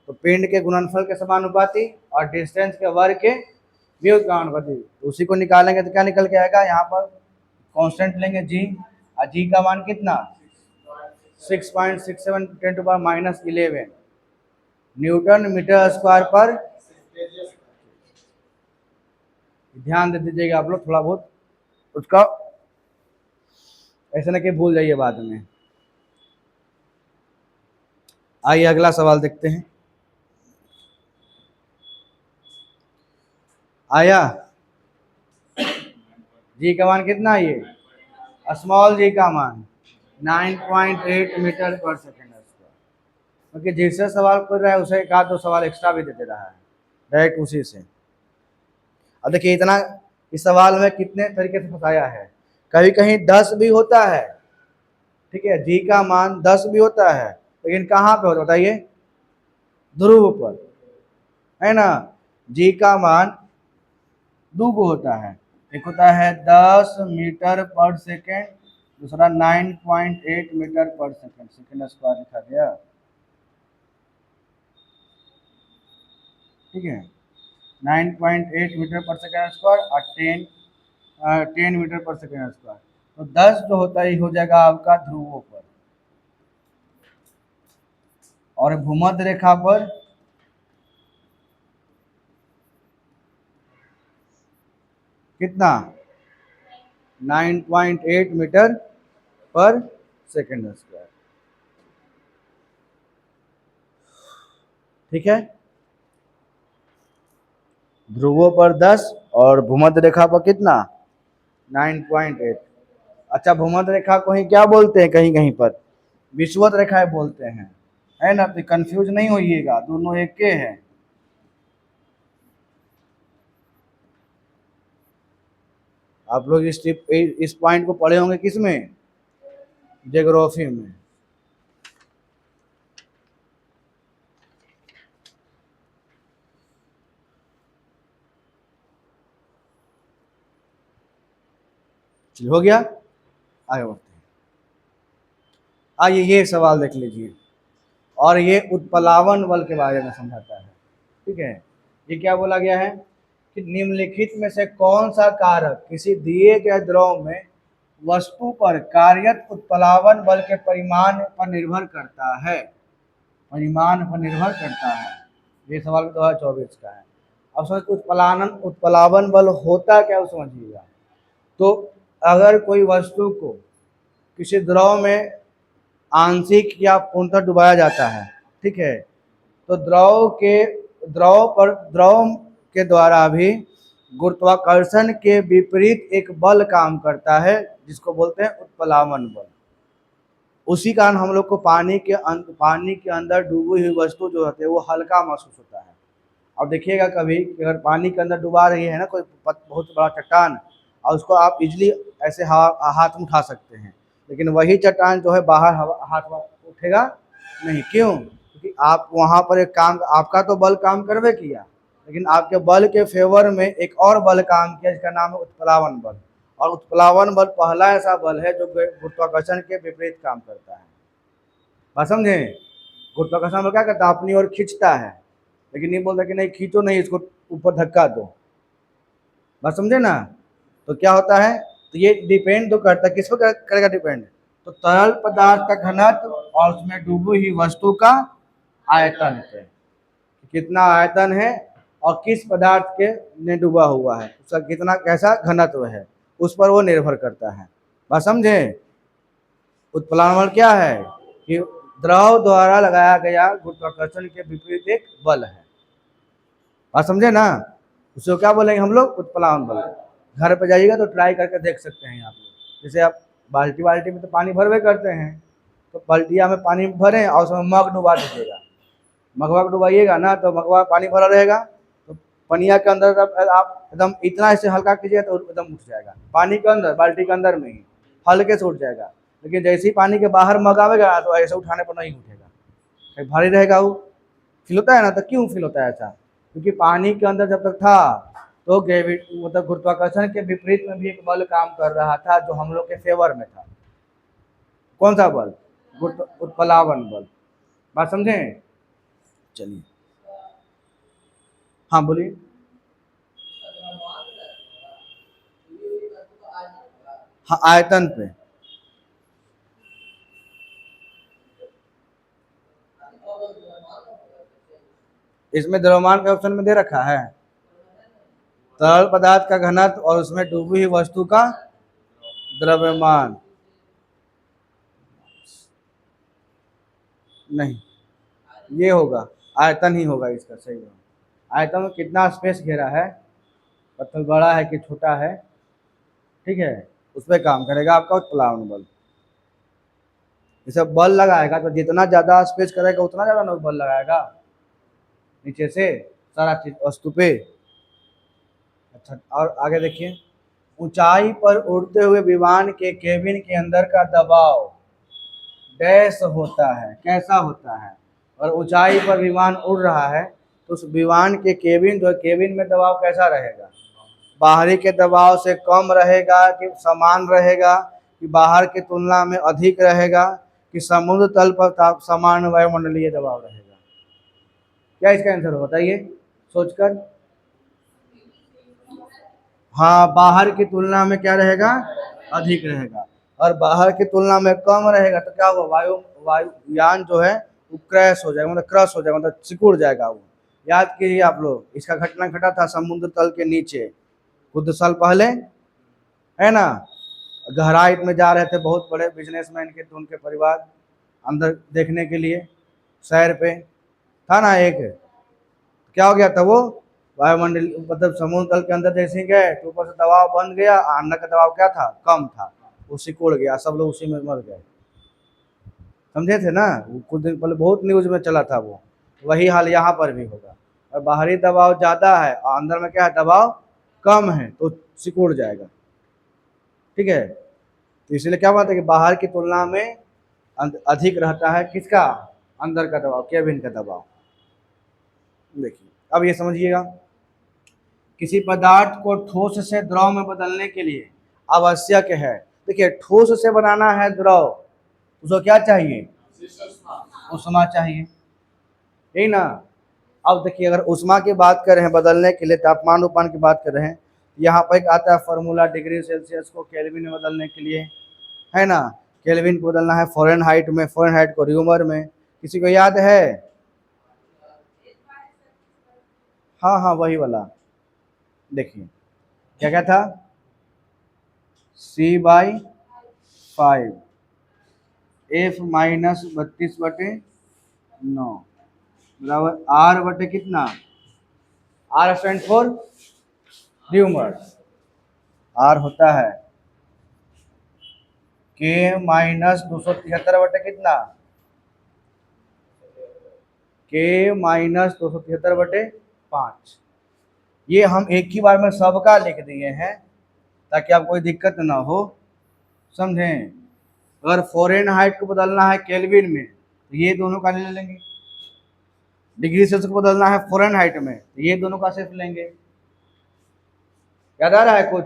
A: तो पिंड के गुणनफल के समानुपाती और डिस्टेंस के वर्ग के वियोग के अनुपाती, उसी को निकालेंगे तो क्या निकल के आएगा? यहाँ पर कांस्टेंट लेंगे g, और g का मान कितना 6.67 10 to power minus 11 newton metre square पर। ध्यान दे दीजिएगा आप लोग थोड़ा बहुत उसका, ऐसे ना कि भूल जाइए बाद में। आइए अगला सवाल देखते हैं। आया? जी का मान कितना है? ये स्मॉल जी का मान 9.8 मीटर पर सेकेंड स्क्वायर, क्योंकि जिससे सवाल कर रहा है उसे एक आध दो सवाल एक्स्ट्रा भी दे दे रहा है डायरेक्ट उसी से। अब देखिए इतना, इस सवाल में कितने तरीके से फंसाया है। कभी कहीं 10 भी होता है, ठीक है, जी का मान 10 भी होता है, लेकिन कहाँ पे होता है बताइए? ध्रुव पर, है ना? जी का मान दो को होता है, एक होता है 10 मीटर पर सेकेंड, दूसरा 9.8 मीटर पर सेकेंड, सेकेंड स्क्वायर लिखा गया, ठीक है। 9.8 मीटर पर सेकेंड स्क्वायर और 10 मीटर पर सेकेंड स्क्वायर, तो 10 जो होता है हो जाएगा आपका ध्रुवों पर, और भूमध्य रेखा पर कितना 9.8 मीटर पर सेकेंड स्क्वायर, ठीक है। ध्रुवों पर 10 और भूमध्य रेखा पर कितना 9.8। अच्छा, भूमध्य रेखा को ही क्या बोलते हैं कहीं कहीं पर? विषुवत रेखाएं बोलते हैं, है ना। तो कंफ्यूज नहीं होइएगा, दोनों एक के हैं। आप लोग इस पॉइंट को पढ़े होंगे किसमें, ज्योग्राफी में। चलिए हो गया, आगे बढ़ते हैं। आइए ये सवाल देख लीजिए, और ये उत्प्लावन बल के बारे में समझाता है। ठीक है, ये क्या बोला गया है कि निम्नलिखित में से कौन सा कारक किसी दिए गए द्रव में वस्तु पर कार्यरत उत्प्लावन बल के परिमाण पर निर्भर करता है, परिमाण पर निर्भर करता है। ये सवाल 2024 का है। अब समझ उत्प्लावन बल होता क्या, वो समझिएगा। तो अगर कोई वस्तु को किसी द्रव में आंशिक या पूर्णतः डुबाया जाता है, ठीक है, तो द्रव के द्वारा भी गुरुत्वाकर्षण के विपरीत एक बल काम करता है, जिसको बोलते हैं उत्प्लावन बल। उसी कारण हम लोग को पानी के अंदर डूबी हुई वस्तु जो होती है वो हल्का महसूस होता है। अब देखिएगा कभी अगर पानी के अंदर डुबा रही है ना कोई बहुत बड़ा चट्टान, और उसको आप इजीली ऐसे हाथ में उठा सकते हैं, लेकिन वही चट्टान जो है बाहर हाथ में उठेगा नहीं। क्यों? क्योंकि आप वहाँ पर एक काम, आपका तो बल काम करवे किया, लेकिन आपके बल के फेवर में एक और बल काम किया, जिसका नाम है उत्प्लावन बल। और उत्प्लावन बल पहला ऐसा बल है जो गुरुत्वाकर्षण के विपरीत काम करता है। बात समझे? गुरुत्वाकर्षण बल क्या करता है, अपनी ओर खींचता है, लेकिन ये बोलता है कि नहीं खींचो नहीं, इसको ऊपर धक्का दो। बात समझे ना? तो क्या होता है, तो ये डिपेंड तो करता है, किस पर करेगा डिपेंड, तो तरल पदार्थ का घनत्व और उसमें डूबी हुई वस्तु का आयतन पे, कितना आयतन है और किस पदार्थ के ने डूबा हुआ है, उसका कितना कैसा घनत्व है, उस पर वो निर्भर करता है। बात समझे? उत्प्लावन बल क्या है कि द्रव द्वारा लगाया गया गुरुत्वाकर्षण के विपरीत एक बल है। बात समझे ना? उसको क्या बोलेंगे हम लोग, उत्प्लावन बल। घर पे जाइएगा तो ट्राई करके देख सकते हैं आप लोग। जैसे आप बाल्टी में तो पानी भरवे करते हैं, तो बाल्टिया में पानी भरें और उसमें मग डुबा दीजिएगा। मगवा डुबाइएगा ना तो मगवा पानी भरा रहेगा, तो पनिया के अंदर जब आप एकदम इतना ऐसे हल्का कीजिएगा तो एकदम उठ जाएगा, पानी के अंदर बाल्टी के अंदर में ही हल्के से उठ जाएगा। लेकिन जैसे ही पानी के बाहर मग आवेगा तो ऐसे उठाने पर नहीं उठेगा, भारी रहेगा। वो फील होता है ना, तो क्यों फील होता है ऐसा, क्योंकि पानी के अंदर जब तक था तो ग्रेविटी मतलब गुरुत्वाकर्षण के विपरीत में भी एक बल काम कर रहा था, जो हम लोग के फेवर में था। कौन सा बल? उत्प्लावन बल। बात समझे? चलिए हाँ बोलिए। हाँ आयतन पे, इसमें द्रव्यमान के ऑप्शन में दे रखा है तरल पदार्थ का घनत्व और उसमें डूबी हुई वस्तु का द्रव्यमान। नहीं, ये होगा आयतन ही होगा इसका सही होगा। आयतन में कितना स्पेस घेरा है, पत्थर बड़ा है कि छोटा है, ठीक है, उस पर काम करेगा आपका उत्प्लावन बल। जैसे बल लगाएगा तो जितना ज़्यादा स्पेस करेगा उतना ज़्यादा ना बल लगाएगा नीचे से सारा चीज वस्तु पे। अच्छा और आगे देखिए, ऊंचाई पर उड़ते हुए विमान के केबिन के अंदर का दबाव डैश होता है, कैसा होता है। और ऊंचाई पर विमान उड़ रहा है तो उस विमान के केबिन जो केबिन में दबाव कैसा रहेगा, बाहरी के दबाव से कम रहेगा कि समान रहेगा, कि बाहर की तुलना में अधिक रहेगा, कि समुद्र तल पर समान वायुमंडलीय दबाव रहेगा। क्या इसका आंसर हो बताइए सोचकर। हाँ बाहर की तुलना में क्या रहेगा, अधिक रहेगा, और बाहर की तुलना में कम रहेगा तो क्या होगा, वायुयान जो है वो क्रैश हो जाएगा, मतलब क्रश हो जाएगा, मतलब सिकुड़ जाएगा वो। याद कीजिए आप लोग, इसका घटना घटा था समुद्र तल के नीचे कुछ साल पहले, है ना। गहराई में जा रहे थे बहुत बड़े बिजनेसमैन के, तो उनके परिवार अंदर देखने के लिए शहर पे था ना एक, क्या हो गया था वो, वायुमंडल मतलब समुद्र तल के अंदर जैसे गए तो ऊपर से दबाव बन गया, अंदर का दबाव क्या था, कम था, वो सिकुड़ गया, सब लोग उसी में मर गए। समझे थे ना, कुछ दिन पहले बहुत न्यूज में चला था वो। वही हाल यहाँ पर भी होगा। और बाहरी दबाव ज़्यादा है और अंदर में क्या है, दबाव कम है, तो सिकुड़ जाएगा। ठीक है, तो इसलिए क्या बात है कि बाहर की तुलना में अधिक रहता है किसका, अंदर का दबाव, केबिन का दबाव। देखिए अब ये समझिएगा, किसी पदार्थ को ठोस से द्रव में बदलने के लिए आवश्यक है, देखिए ठोस से बनाना है द्रव, उसको क्या चाहिए, उष्मा चाहिए, यही ना। अब देखिए अगर उष्मा की बात कर रहे हैं बदलने के लिए, तापमान उपान की बात कर रहे हैं, यहाँ पर एक आता है फॉर्मूला डिग्री सेल्सियस को केल्विन में बदलने के लिए, है ना। केल्विन को बदलना है फ़ारेनहाइट में, फ़ारेनहाइट को र्यूमर में, किसी को याद है। हाँ हाँ वही वाला, देखिए क्या क्या था, C/5 F-32/9 बराबर R बटे कितना, R stand for rumour, R होता है K-273 बटे कितना, K-273/5। ये हम एक ही बार में सबका लिख दिए हैं ताकि आप कोई दिक्कत ना हो, समझें। अगर फ़ारेनहाइट को बदलना है केल्विन में तो ये दोनों का ले लेंगे, डिग्री सेल्सियस को बदलना है फ़ारेनहाइट में तो ये दोनों का सिर्फ लेंगे। याद आ रहा है कुछ,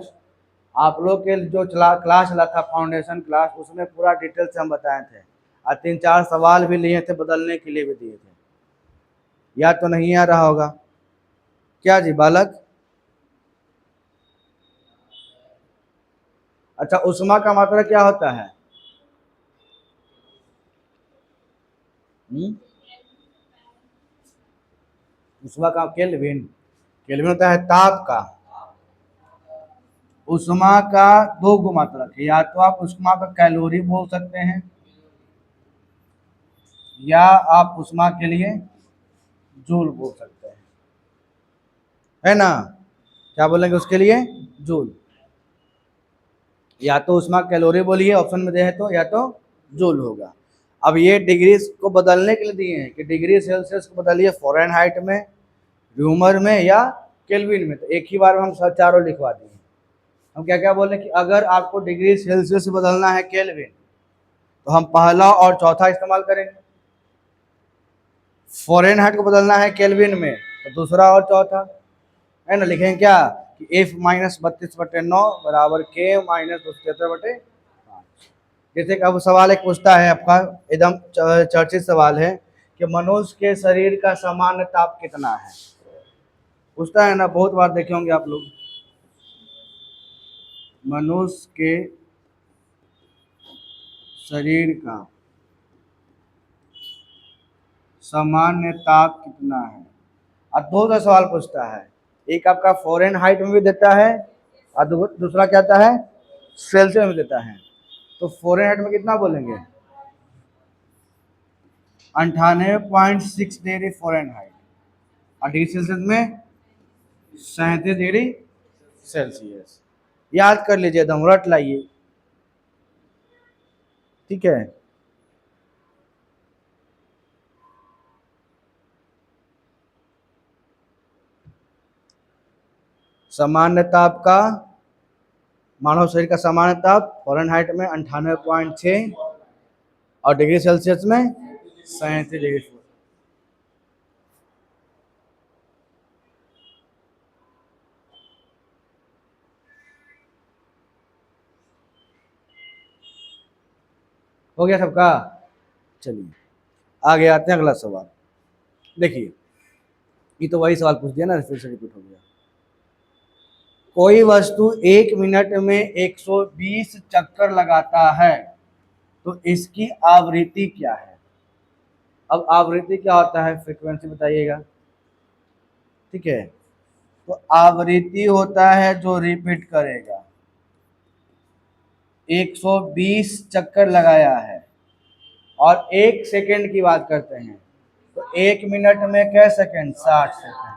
A: आप लोग के जो क्लास चला था फाउंडेशन क्लास, उसमें पूरा डिटेल से हम बताए थे और 3-4 सवाल भी लिए थे, बदलने के लिए भी दिए थे। याद तो नहीं आ रहा होगा क्या जी बालक। अच्छा उष्मा का मात्रा क्या होता है, उष्मा का केल्विन, केल्विन होता है ताप का। उष्मा का दो गो मात्रक है, या तो आप उष्मा का कैलोरी बोल सकते हैं या आप उष्मा के लिए जूल बोल सकते हैं, है ना। क्या बोलेंगे उसके लिए, जूल। या तो उष्मा कैलोरी बोलिए ऑप्शन में दे है तो, या तो जूल होगा। अब ये डिग्री को बदलने के लिए दिए हैं कि डिग्री सेल्सियस को बदलिए फ़ारेनहाइट में, र्यूमर में या केल्विन में, तो एक ही बार में हम सब चारों लिखवा दिए। हम क्या क्या बोले कि अगर आपको डिग्री सेल्सियस बदलना है केल्विन तो हम पहला और चौथा इस्तेमाल करेंगे, फ़ारेनहाइट को बदलना है केल्विन में तो दूसरा और चौथा, है ना। लिखेंगे क्या कि F-32/9 बराबर K-273/5। जैसे कि अब सवाल एक पूछता है आपका, एकदम चर्चित सवाल है कि मनुष्य के शरीर का सामान्य ताप कितना है, पूछता है ना, बहुत बार देखे होंगे आप लोग। मनुष्य के शरीर का सामान्य ताप कितना है, और दो का सवाल पूछता है, एक आपका फ़ारेनहाइट में भी देता है और दूसरा क्या आता है, सेल्सियस में देता है। तो फ़ारेनहाइट में कितना बोलेंगे, 98.6 डिग्री फ़ारेनहाइट, और डिग्री सेल्सियस में 37 डिग्री सेल्सियस। याद कर लीजिए, एकदम रट लाइए, ठीक है। सामान्य ताप का, मानव शरीर का सामान्य ताप फ़ारेनहाइट में 98.6 और डिग्री सेल्सियस में 37 डिग्री। हो गया सबका, चलिए आगे आते हैं अगला सवाल। देखिए ये तो वही सवाल पूछ दिया ना, फिर से रिपीट हो गया। कोई वस्तु 1 मिनट में 120 चक्कर लगाता है तो इसकी आवृत्ति क्या है। अब आवृत्ति क्या होता है, फ्रीक्वेंसी बताइएगा, ठीक है। तो आवृत्ति होता है जो रिपीट करेगा, 120 चक्कर लगाया है, और 1 सेकेंड की बात करते हैं तो 1 मिनट में क्या सेकेंड, 60 सेकेंड।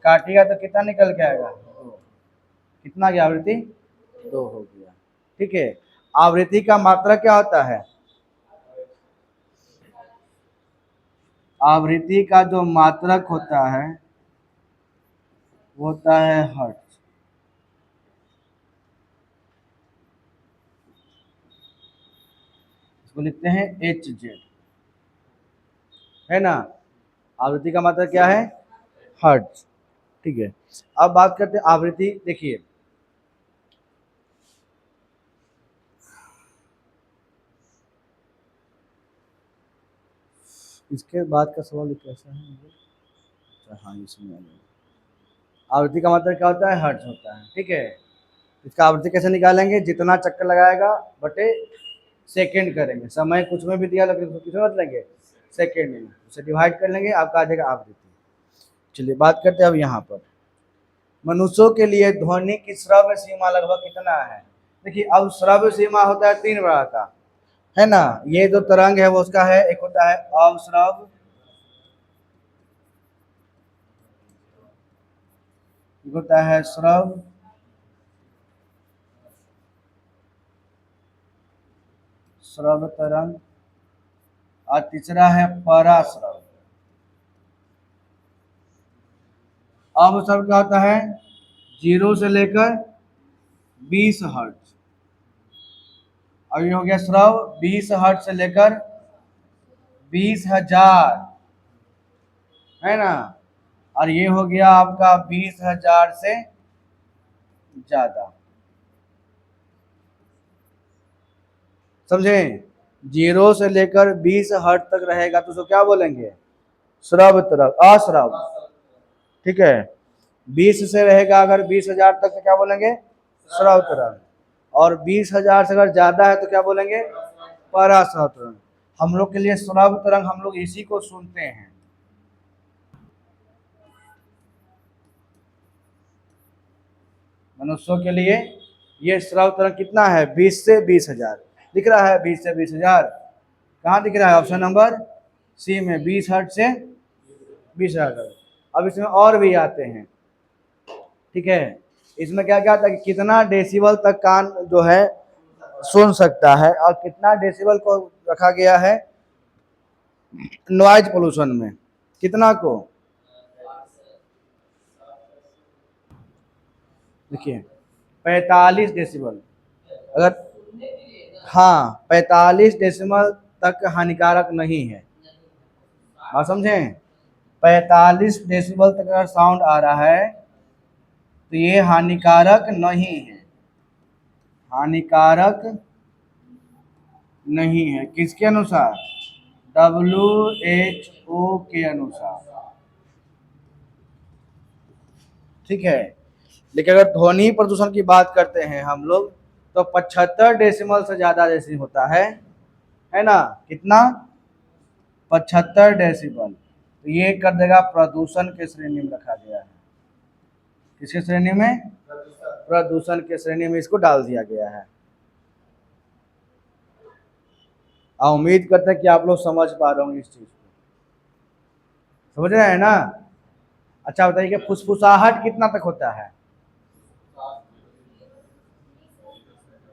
A: काटिएगा तो कितना निकल के आएगा, 2। कितना की आवृत्ति, 2 हो गया, ठीक है। आवृत्ति का मात्रा क्या होता है, आवृत्ति का जो मात्रक होता है वो होता है हर्ट्ज। इसको लिखते हैं एच जेड, है ना। आवृत्ति का मात्रक क्या है? हर्ट्ज। ठीक है, अब बात करते हैं आवृत्ति। देखिए इसके बाद का सवाल कैसा है? अच्छा हाँ, इसमें आ गया। आवृत्ति का मात्रक क्या होता है? हर्ट्ज होता है। ठीक है, इसका आवृत्ति कैसे निकालेंगे? जितना चक्कर लगाएगा बटे सेकंड करेंगे। समय कुछ में भी दिया, लेकिन उसको किसमें बदल लेंगे? सेकंड में। उसे डिवाइड कर लेंगे, आपका आ जाएगा आवृत्ति। चलिए बात करते हैं अब यहाँ पर मनुष्यों के लिए ध्वनि की श्रव्य सीमा लगभग कितना है? देखिए अब श्रव्य सीमा होता है 3 प्रकार का, है ना। ये जो तरंग है वो उसका है, एक होता है अवश्रव, एक होता है श्रव, श्रव तरंग, और तीसरा है पराश्रव। अवश्रव क्या होता है? 0 से लेकर 20 हर्ट्ज। अब ये हो गया श्रव 20 हर्ट्ज से लेकर 20,000, है ना। और ये हो गया आपका 20,000 से ज्यादा। समझे? 0 से लेकर 20 हर्ट्ज तक रहेगा तो उसको क्या बोलेंगे? श्रव तरंग, अश्रव। ठीक है, 20 से रहेगा अगर 20,000 तक तो क्या बोलेंगे? श्रव तरंग। और 20,000 से अगर ज्यादा है तो क्या बोलेंगे? पराश्रव तरंग। हम लोग के लिए श्रव तरंग, हम लोग इसी को सुनते हैं। मनुष्यों के लिए ये श्रव तरंग कितना है? 20 से 20,000 दिख रहा है। 20 से 20,000 कहाँ दिख रहा है? ऑप्शन नंबर सी में, 20 हर्ट्ज से 20,000। अब इसमें और भी आते हैं। ठीक है, इसमें क्या क्या आता है कि कितना डेसिबल तक कान जो है सुन सकता है, और कितना डेसिबल को रखा गया है नॉइज पोल्यूशन में, कितना को? देखिए 45 डेसिबल। अगर हाँ 45 डेसिबल तक हानिकारक नहीं है। हाँ समझें, 45 डेसिबल तक अगर साउंड आ रहा है तो ये हानिकारक नहीं है, हानिकारक नहीं है। किसके अनुसार? WHO के अनुसार। ठीक है, लेकिन अगर ध्वनि प्रदूषण की बात करते हैं हम लोग तो 75 डेसिमल से ज्यादा जैसे होता है ना। कितना? 75 डेसिबल। तो ये कर देगा प्रदूषण के श्रेणी में रखा गया है। किसके श्रेणी में? प्रदूषण के श्रेणी में इसको डाल दिया गया है। उम्मीद करते हैं कि आप लोग समझ पा रहे होंगे इस चीज को। समझ रहे हैं ना? अच्छा बताइए कि फुसफुसाहट कितना तक होता है?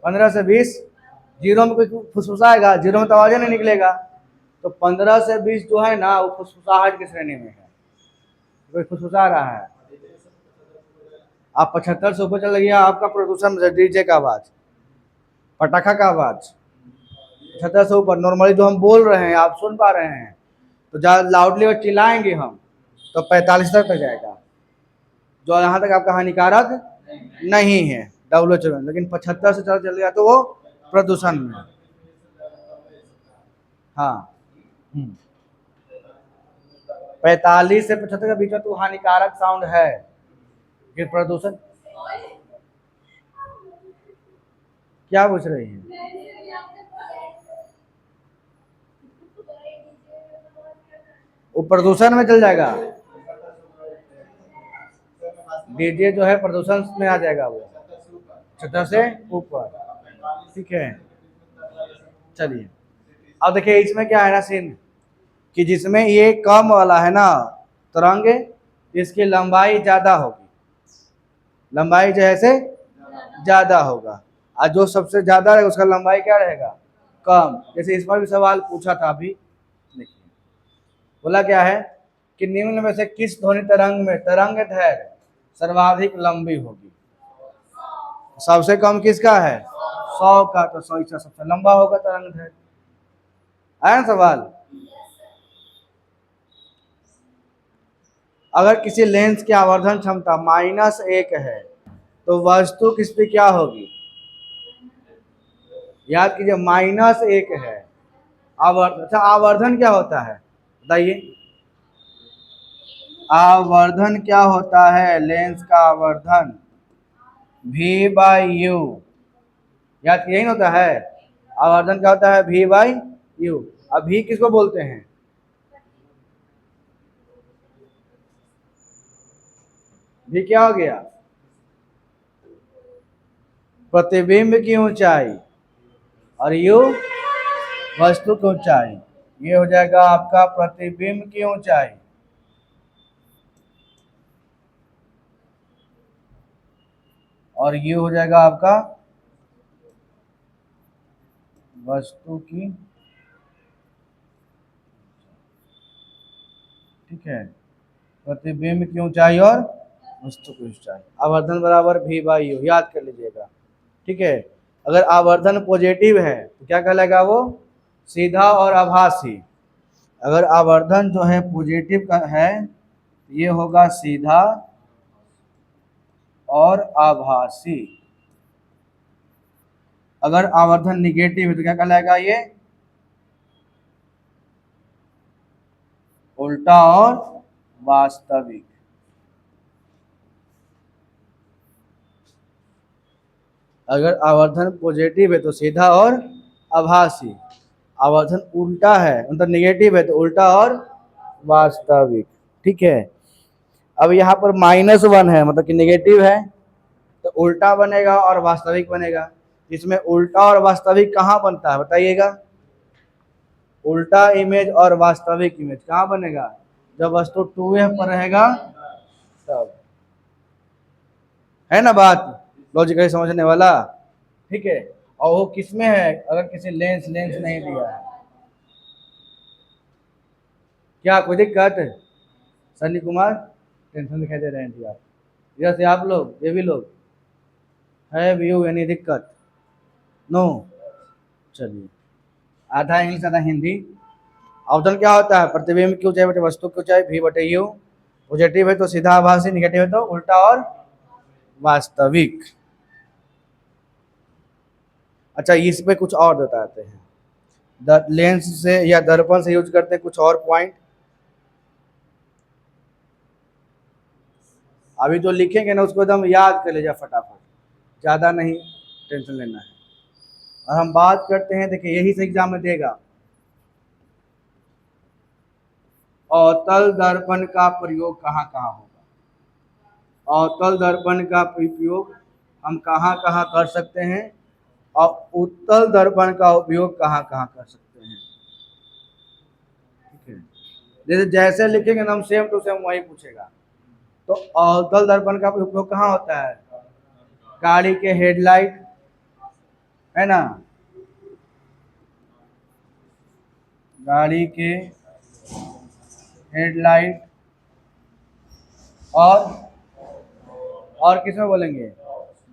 A: 15 से 20। 0 में कोई फुसफुसाएगा? 0 में तो आवाज नहीं निकलेगा। तो 15 से 20 जो है ना वो फुसफुसाहट की श्रेणी में है। कोई फुसफुसा रहा है, आप 75 से ऊपर चल गया, आपका प्रदूषण, डीजे का आवाज, पटाखा का आवाज 75 से ऊपर। नॉर्मली जो हम बोल रहे हैं आप सुन पा रहे हैं, तो ज्यादा लाउडली और चिल्लाएंगे हम तो 45 तक जाएगा, जो यहाँ तक आपका हानिकारक नहीं है WHO में। लेकिन 75 से चल गया तो वो प्रदूषण में। हाँ 45 से 75 के बीच में तो हानिकारक साउंड है। फिर प्रदूषण क्या पूछ रही है? वो प्रदूषण में चल जाएगा। डीजे जो है प्रदूषण में आ जाएगा, वो 70 से ऊपर। ठीक है, चलिए अब देखिए इसमें क्या है ना सीन, कि जिसमें ये कम वाला है ना तरंग, इसकी लंबाई ज्यादा होगी, लंबाई जैसे ज्यादा होगा। और जो सबसे ज्यादा रहेगा उसका लंबाई क्या रहेगा? कम। जैसे इस पर भी सवाल पूछा था अभी, देखिए बोला क्या है कि निम्न में से किस ध्वनि तरंग में तरंग दैर्घ्य सर्वाधिक लंबी होगी? सबसे कम किसका है? 100 का, तो 100 इसका सबसे लंबा होगा तरंग दैर्घ्य। आया ना सवाल? अगर किसी लेंस की आवर्धन क्षमता -1 है तो वस्तु किस पे क्या होगी? याद कीजिए, -1 है आवर्धन। अच्छा, आवर्धन क्या होता है बताइए? आवर्धन क्या होता है? लेंस का आवर्धन V/U। याद यही होता है। आवर्धन क्या होता है? V/U। अब V किसको बोलते हैं? V क्या हो गया? प्रतिबिंब की ऊंचाई, और U वस्तु की ऊंचाई। ये हो जाएगा आपका प्रतिबिंब की ऊंचाई, और ये हो जाएगा आपका वस्तु की, ठीक है, प्रतिबिंब की ऊंचाई और वस्तु की ऊंचाई। आवर्धन बराबर V/U, याद कर लीजिएगा। ठीक है। अगर आवर्धन पॉजिटिव है तो क्या कहलाएगा वो? सीधा और आभासी। अगर आवर्धन जो है पॉजिटिव का है, ये होगा सीधा और आभासी। अगर आवर्धन निगेटिव है तो क्या कहलाएगा? ये उल्टा और वास्तविक। अगर आवर्धन पॉजिटिव है तो सीधा और आभासी, आवर्धन उल्टा है मतलब निगेटिव है तो उल्टा और वास्तविक। ठीक है। अब यहाँ पर -1 है मतलब कि निगेटिव है, तो उल्टा बनेगा और वास्तविक बनेगा। इसमें उल्टा और वास्तविक कहाँ बनता है बताइएगा? उल्टा इमेज और वास्तविक इमेज कहाँ बनेगा? जब वस्तु 2F पर रहेगा तब। है ना बात लॉजिकली समझने वाला? ठीक है। और वो किस में है? अगर किसी लेंस नहीं दिया है, क्या कोई दिक्कत? सन्नी कुमार टेंशन दिखाई दे रहे हैं जी आप, जैसे आप लोग, ये भी लोग है व्यू यानी दिक्कत? नो। चलिए, आधा इंग्लिश आधा हिंदी। अवधन क्या होता है? प्रतिबिंब की ऊंचाई बटे वस्तु की ऊंचाई V/U। पॉजिटिव है तो सीधा आभासी, निगेटिव है तो उल्टा और वास्तविक। अच्छा, इस पे कुछ और बताते हैं। लेंस से या दर्पण से यूज करते हैं कुछ और पॉइंट। अभी जो लिखेंगे ना उसको एकदम याद कर लीजिए फटाफट, ज़्यादा नहीं टेंशन लेना है। और हम बात करते हैं, देखिए यही से एग्जाम में देगा, अवतल दर्पण का प्रयोग कहाँ कहाँ होगा? अवतल दर्पण का उपयोग हम कहाँ कहाँ कर सकते हैं, और उत्तल दर्पण का उपयोग कहाँ कहाँ कर सकते हैं? ठीक है। जैसे जैसे लिखेंगे ना हम सेम टू सेम वही पूछेगा। तो अवतल दर्पण का उपयोग कहाँ होता है? गाड़ी के हेडलाइट, है ना, गाड़ी के हेडलाइट, और किसमें बोलेंगे?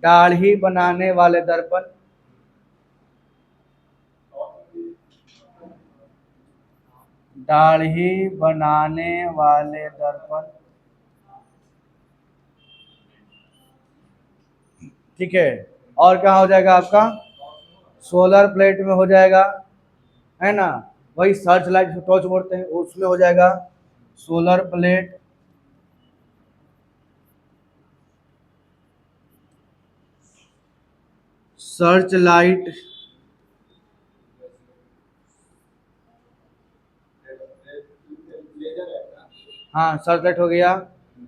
A: दाढ़ी बनाने वाले दर्पण, दाढ़ी बनाने वाले दर्पण। ठीक है। और क्या हो जाएगा आपका? सोलर प्लेट में हो जाएगा, है ना, वही सर्च लाइट टॉर्च बोलते हैं उसमें हो जाएगा सोलर प्लेट। सर्च लाइट, हाँ सर्च लाइट हो गया।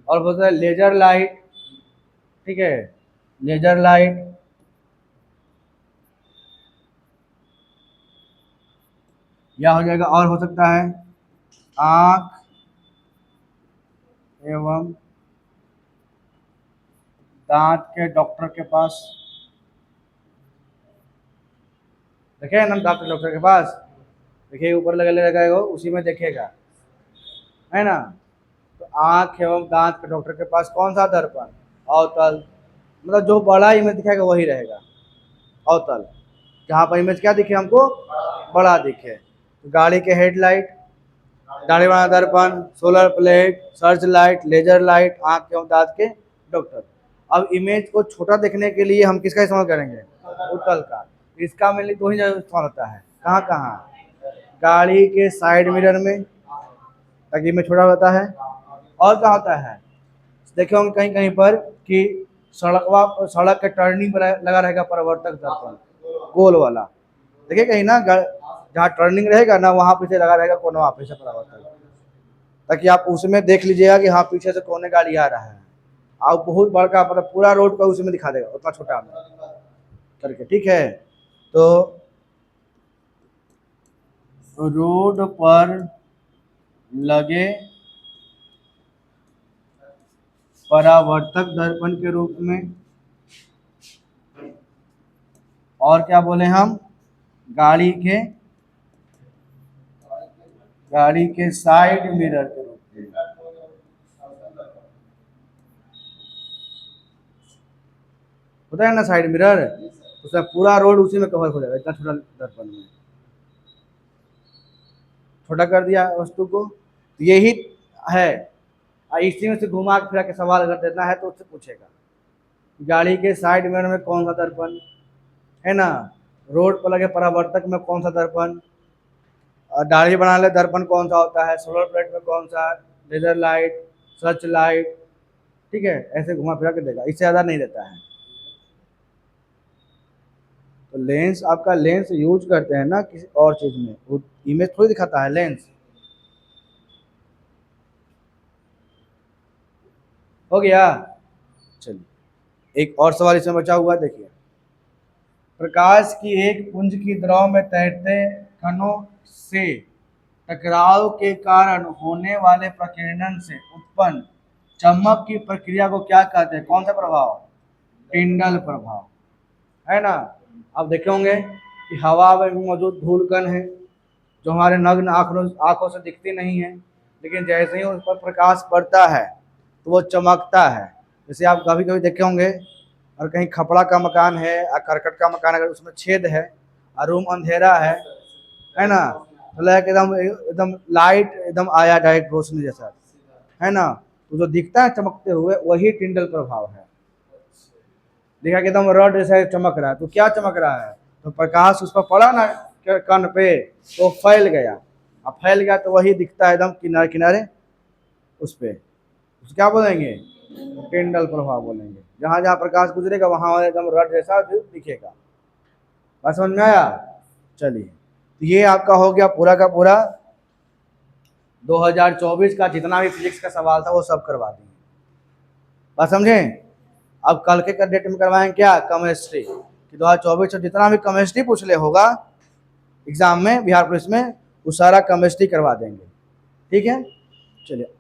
A: और बोलते हैं लेजर लाइट, ठीक है, लेजर लाइट। या हो जाएगा, और हो सकता है आंख एवं दांत के डॉक्टर के पास। देखे ना दांत के डॉक्टर के पास, देखिए ऊपर लगा रहेगा वो, उसी में देखेगा। है ना। तो आँख एवं दांत के डॉक्टर के पास कौन सा दर्पण, अवतल, मतलब जो बड़ा इमेज दिखाएगा वही रहेगा अवतल, जहाँ पर इमेज क्या दिखे हमको, बड़ा दिखे। तो गाड़ी के हेडलाइट, दाढ़ी वाला दर्पण, solar plate, search light, laser light, आँख एवं दांत के डॉक्टर। अब इमेज को छोटा देखने के लिए हम किसका इस्तेमाल करेंगे, उत्तल का। इसका मेनली दो ही जगह इस्तेमाल होता है, कहाँ कहाँ, गाड़ी के साइड मिरर में ताकि इमेज छोटा होता है, और क्या होता है, देखे होंगे कहीं कहीं पर कि सड़क के टर्निंग पर लगा रहेगा परावर्तक दर्पण, गोल वाला, देखिए कहीं ना, जहाँ टर्निंग रहेगा ना वहाँ पीछे लगा रहेगा कौन, वहाँ पीछे परावर्तक, ताकि आप उसमें देख लीजिएगा कि हाँ पीछे से कौन गाड़ी आ रहा है। आप बहुत बड़का मतलब पूरा रोड का उसमें दिखा देगा, उतना छोटा में करके, ठीक है। तो रोड पर लगे परावर्तक दर्पण के रूप में, और क्या बोले हम, गाड़ी के साइड मिरर के रूप में। होता है ना साइड मिरर, उसका पूरा रोड उसी में कवर हो जाएगा, इतना छोटा दर्पण में छोटा कर दिया वस्तु को। यही है, इसी में से घुमा फिरा के सवाल अगर देना है तो उससे पूछेगा, गाड़ी के साइड मिरर में कौन सा दर्पण है ना, रोड पर लगे परावर्तक में कौन सा दर्पण, दाढ़ी बनाने दर्पण कौन सा होता है, सोलर प्लेट में कौन सा, लेजर लाइट, सर्च लाइट, ठीक है। ऐसे घुमा फिरा के देगा, इससे ज़्यादा नहीं देता है। तो लेंस, आपका लेंस यूज करते हैं ना किसी और चीज़ में, वो इमेज थोड़ी दिखाता है लेंस। हो गया, चलिए एक और सवाल इसमें बचा हुआ, देखिए, प्रकाश की एक पुंज की द्रव में तैरते कणों से टकराव के कारण होने वाले प्रकीर्णन से उत्पन्न चमक की प्रक्रिया को क्या कहते हैं, कौन सा प्रभाव, टिंडल प्रभाव, है ना। आप देखे होंगे कि हवा में मौजूद धूल कण है जो हमारे नग्न आंखों से दिखती नहीं है, लेकिन जैसे ही उस पर प्रकाश पड़ता है तो वो चमकता है। जैसे आप कभी कभी देखे होंगे, और कहीं खपड़ा का मकान है या करकट का मकान, अगर उसमें छेद है और रूम अंधेरा है ना, तो लगा एकदम एकदम लाइट एकदम आया डायरेक्ट रोशनी जैसा, है ना, तो जो दिखता है चमकते हुए वही टिंडल प्रभाव है। देखा कि एकदम रड जैसा चमक रहा है, तो क्या चमक रहा है, तो प्रकाश उस पर पड़ा ना कण पे, तो फैल गया, अब फैल गया तो वही दिखता है एकदम किनारे किनारे उस पे, उस क्या बोलेंगे, टिंडल प्रभाव बोलेंगे। जहाँ जहाँ प्रकाश गुजरेगा वहाँ एकदम रड जैसा दिखेगा। बात समझ में आया। चलिए, तो ये आपका हो गया पूरा का पूरा 2024 का जितना भी फिजिक्स का सवाल था वो सब करवा दिए। बात समझें। अब कल के डेट में करवाएंगे क्या, केमिस्ट्री कि 2024 में जितना भी केमिस्ट्री पूछ ले होगा एग्जाम में बिहार पुलिस में, वो सारा केमिस्ट्री करवा देंगे, ठीक है। चलिए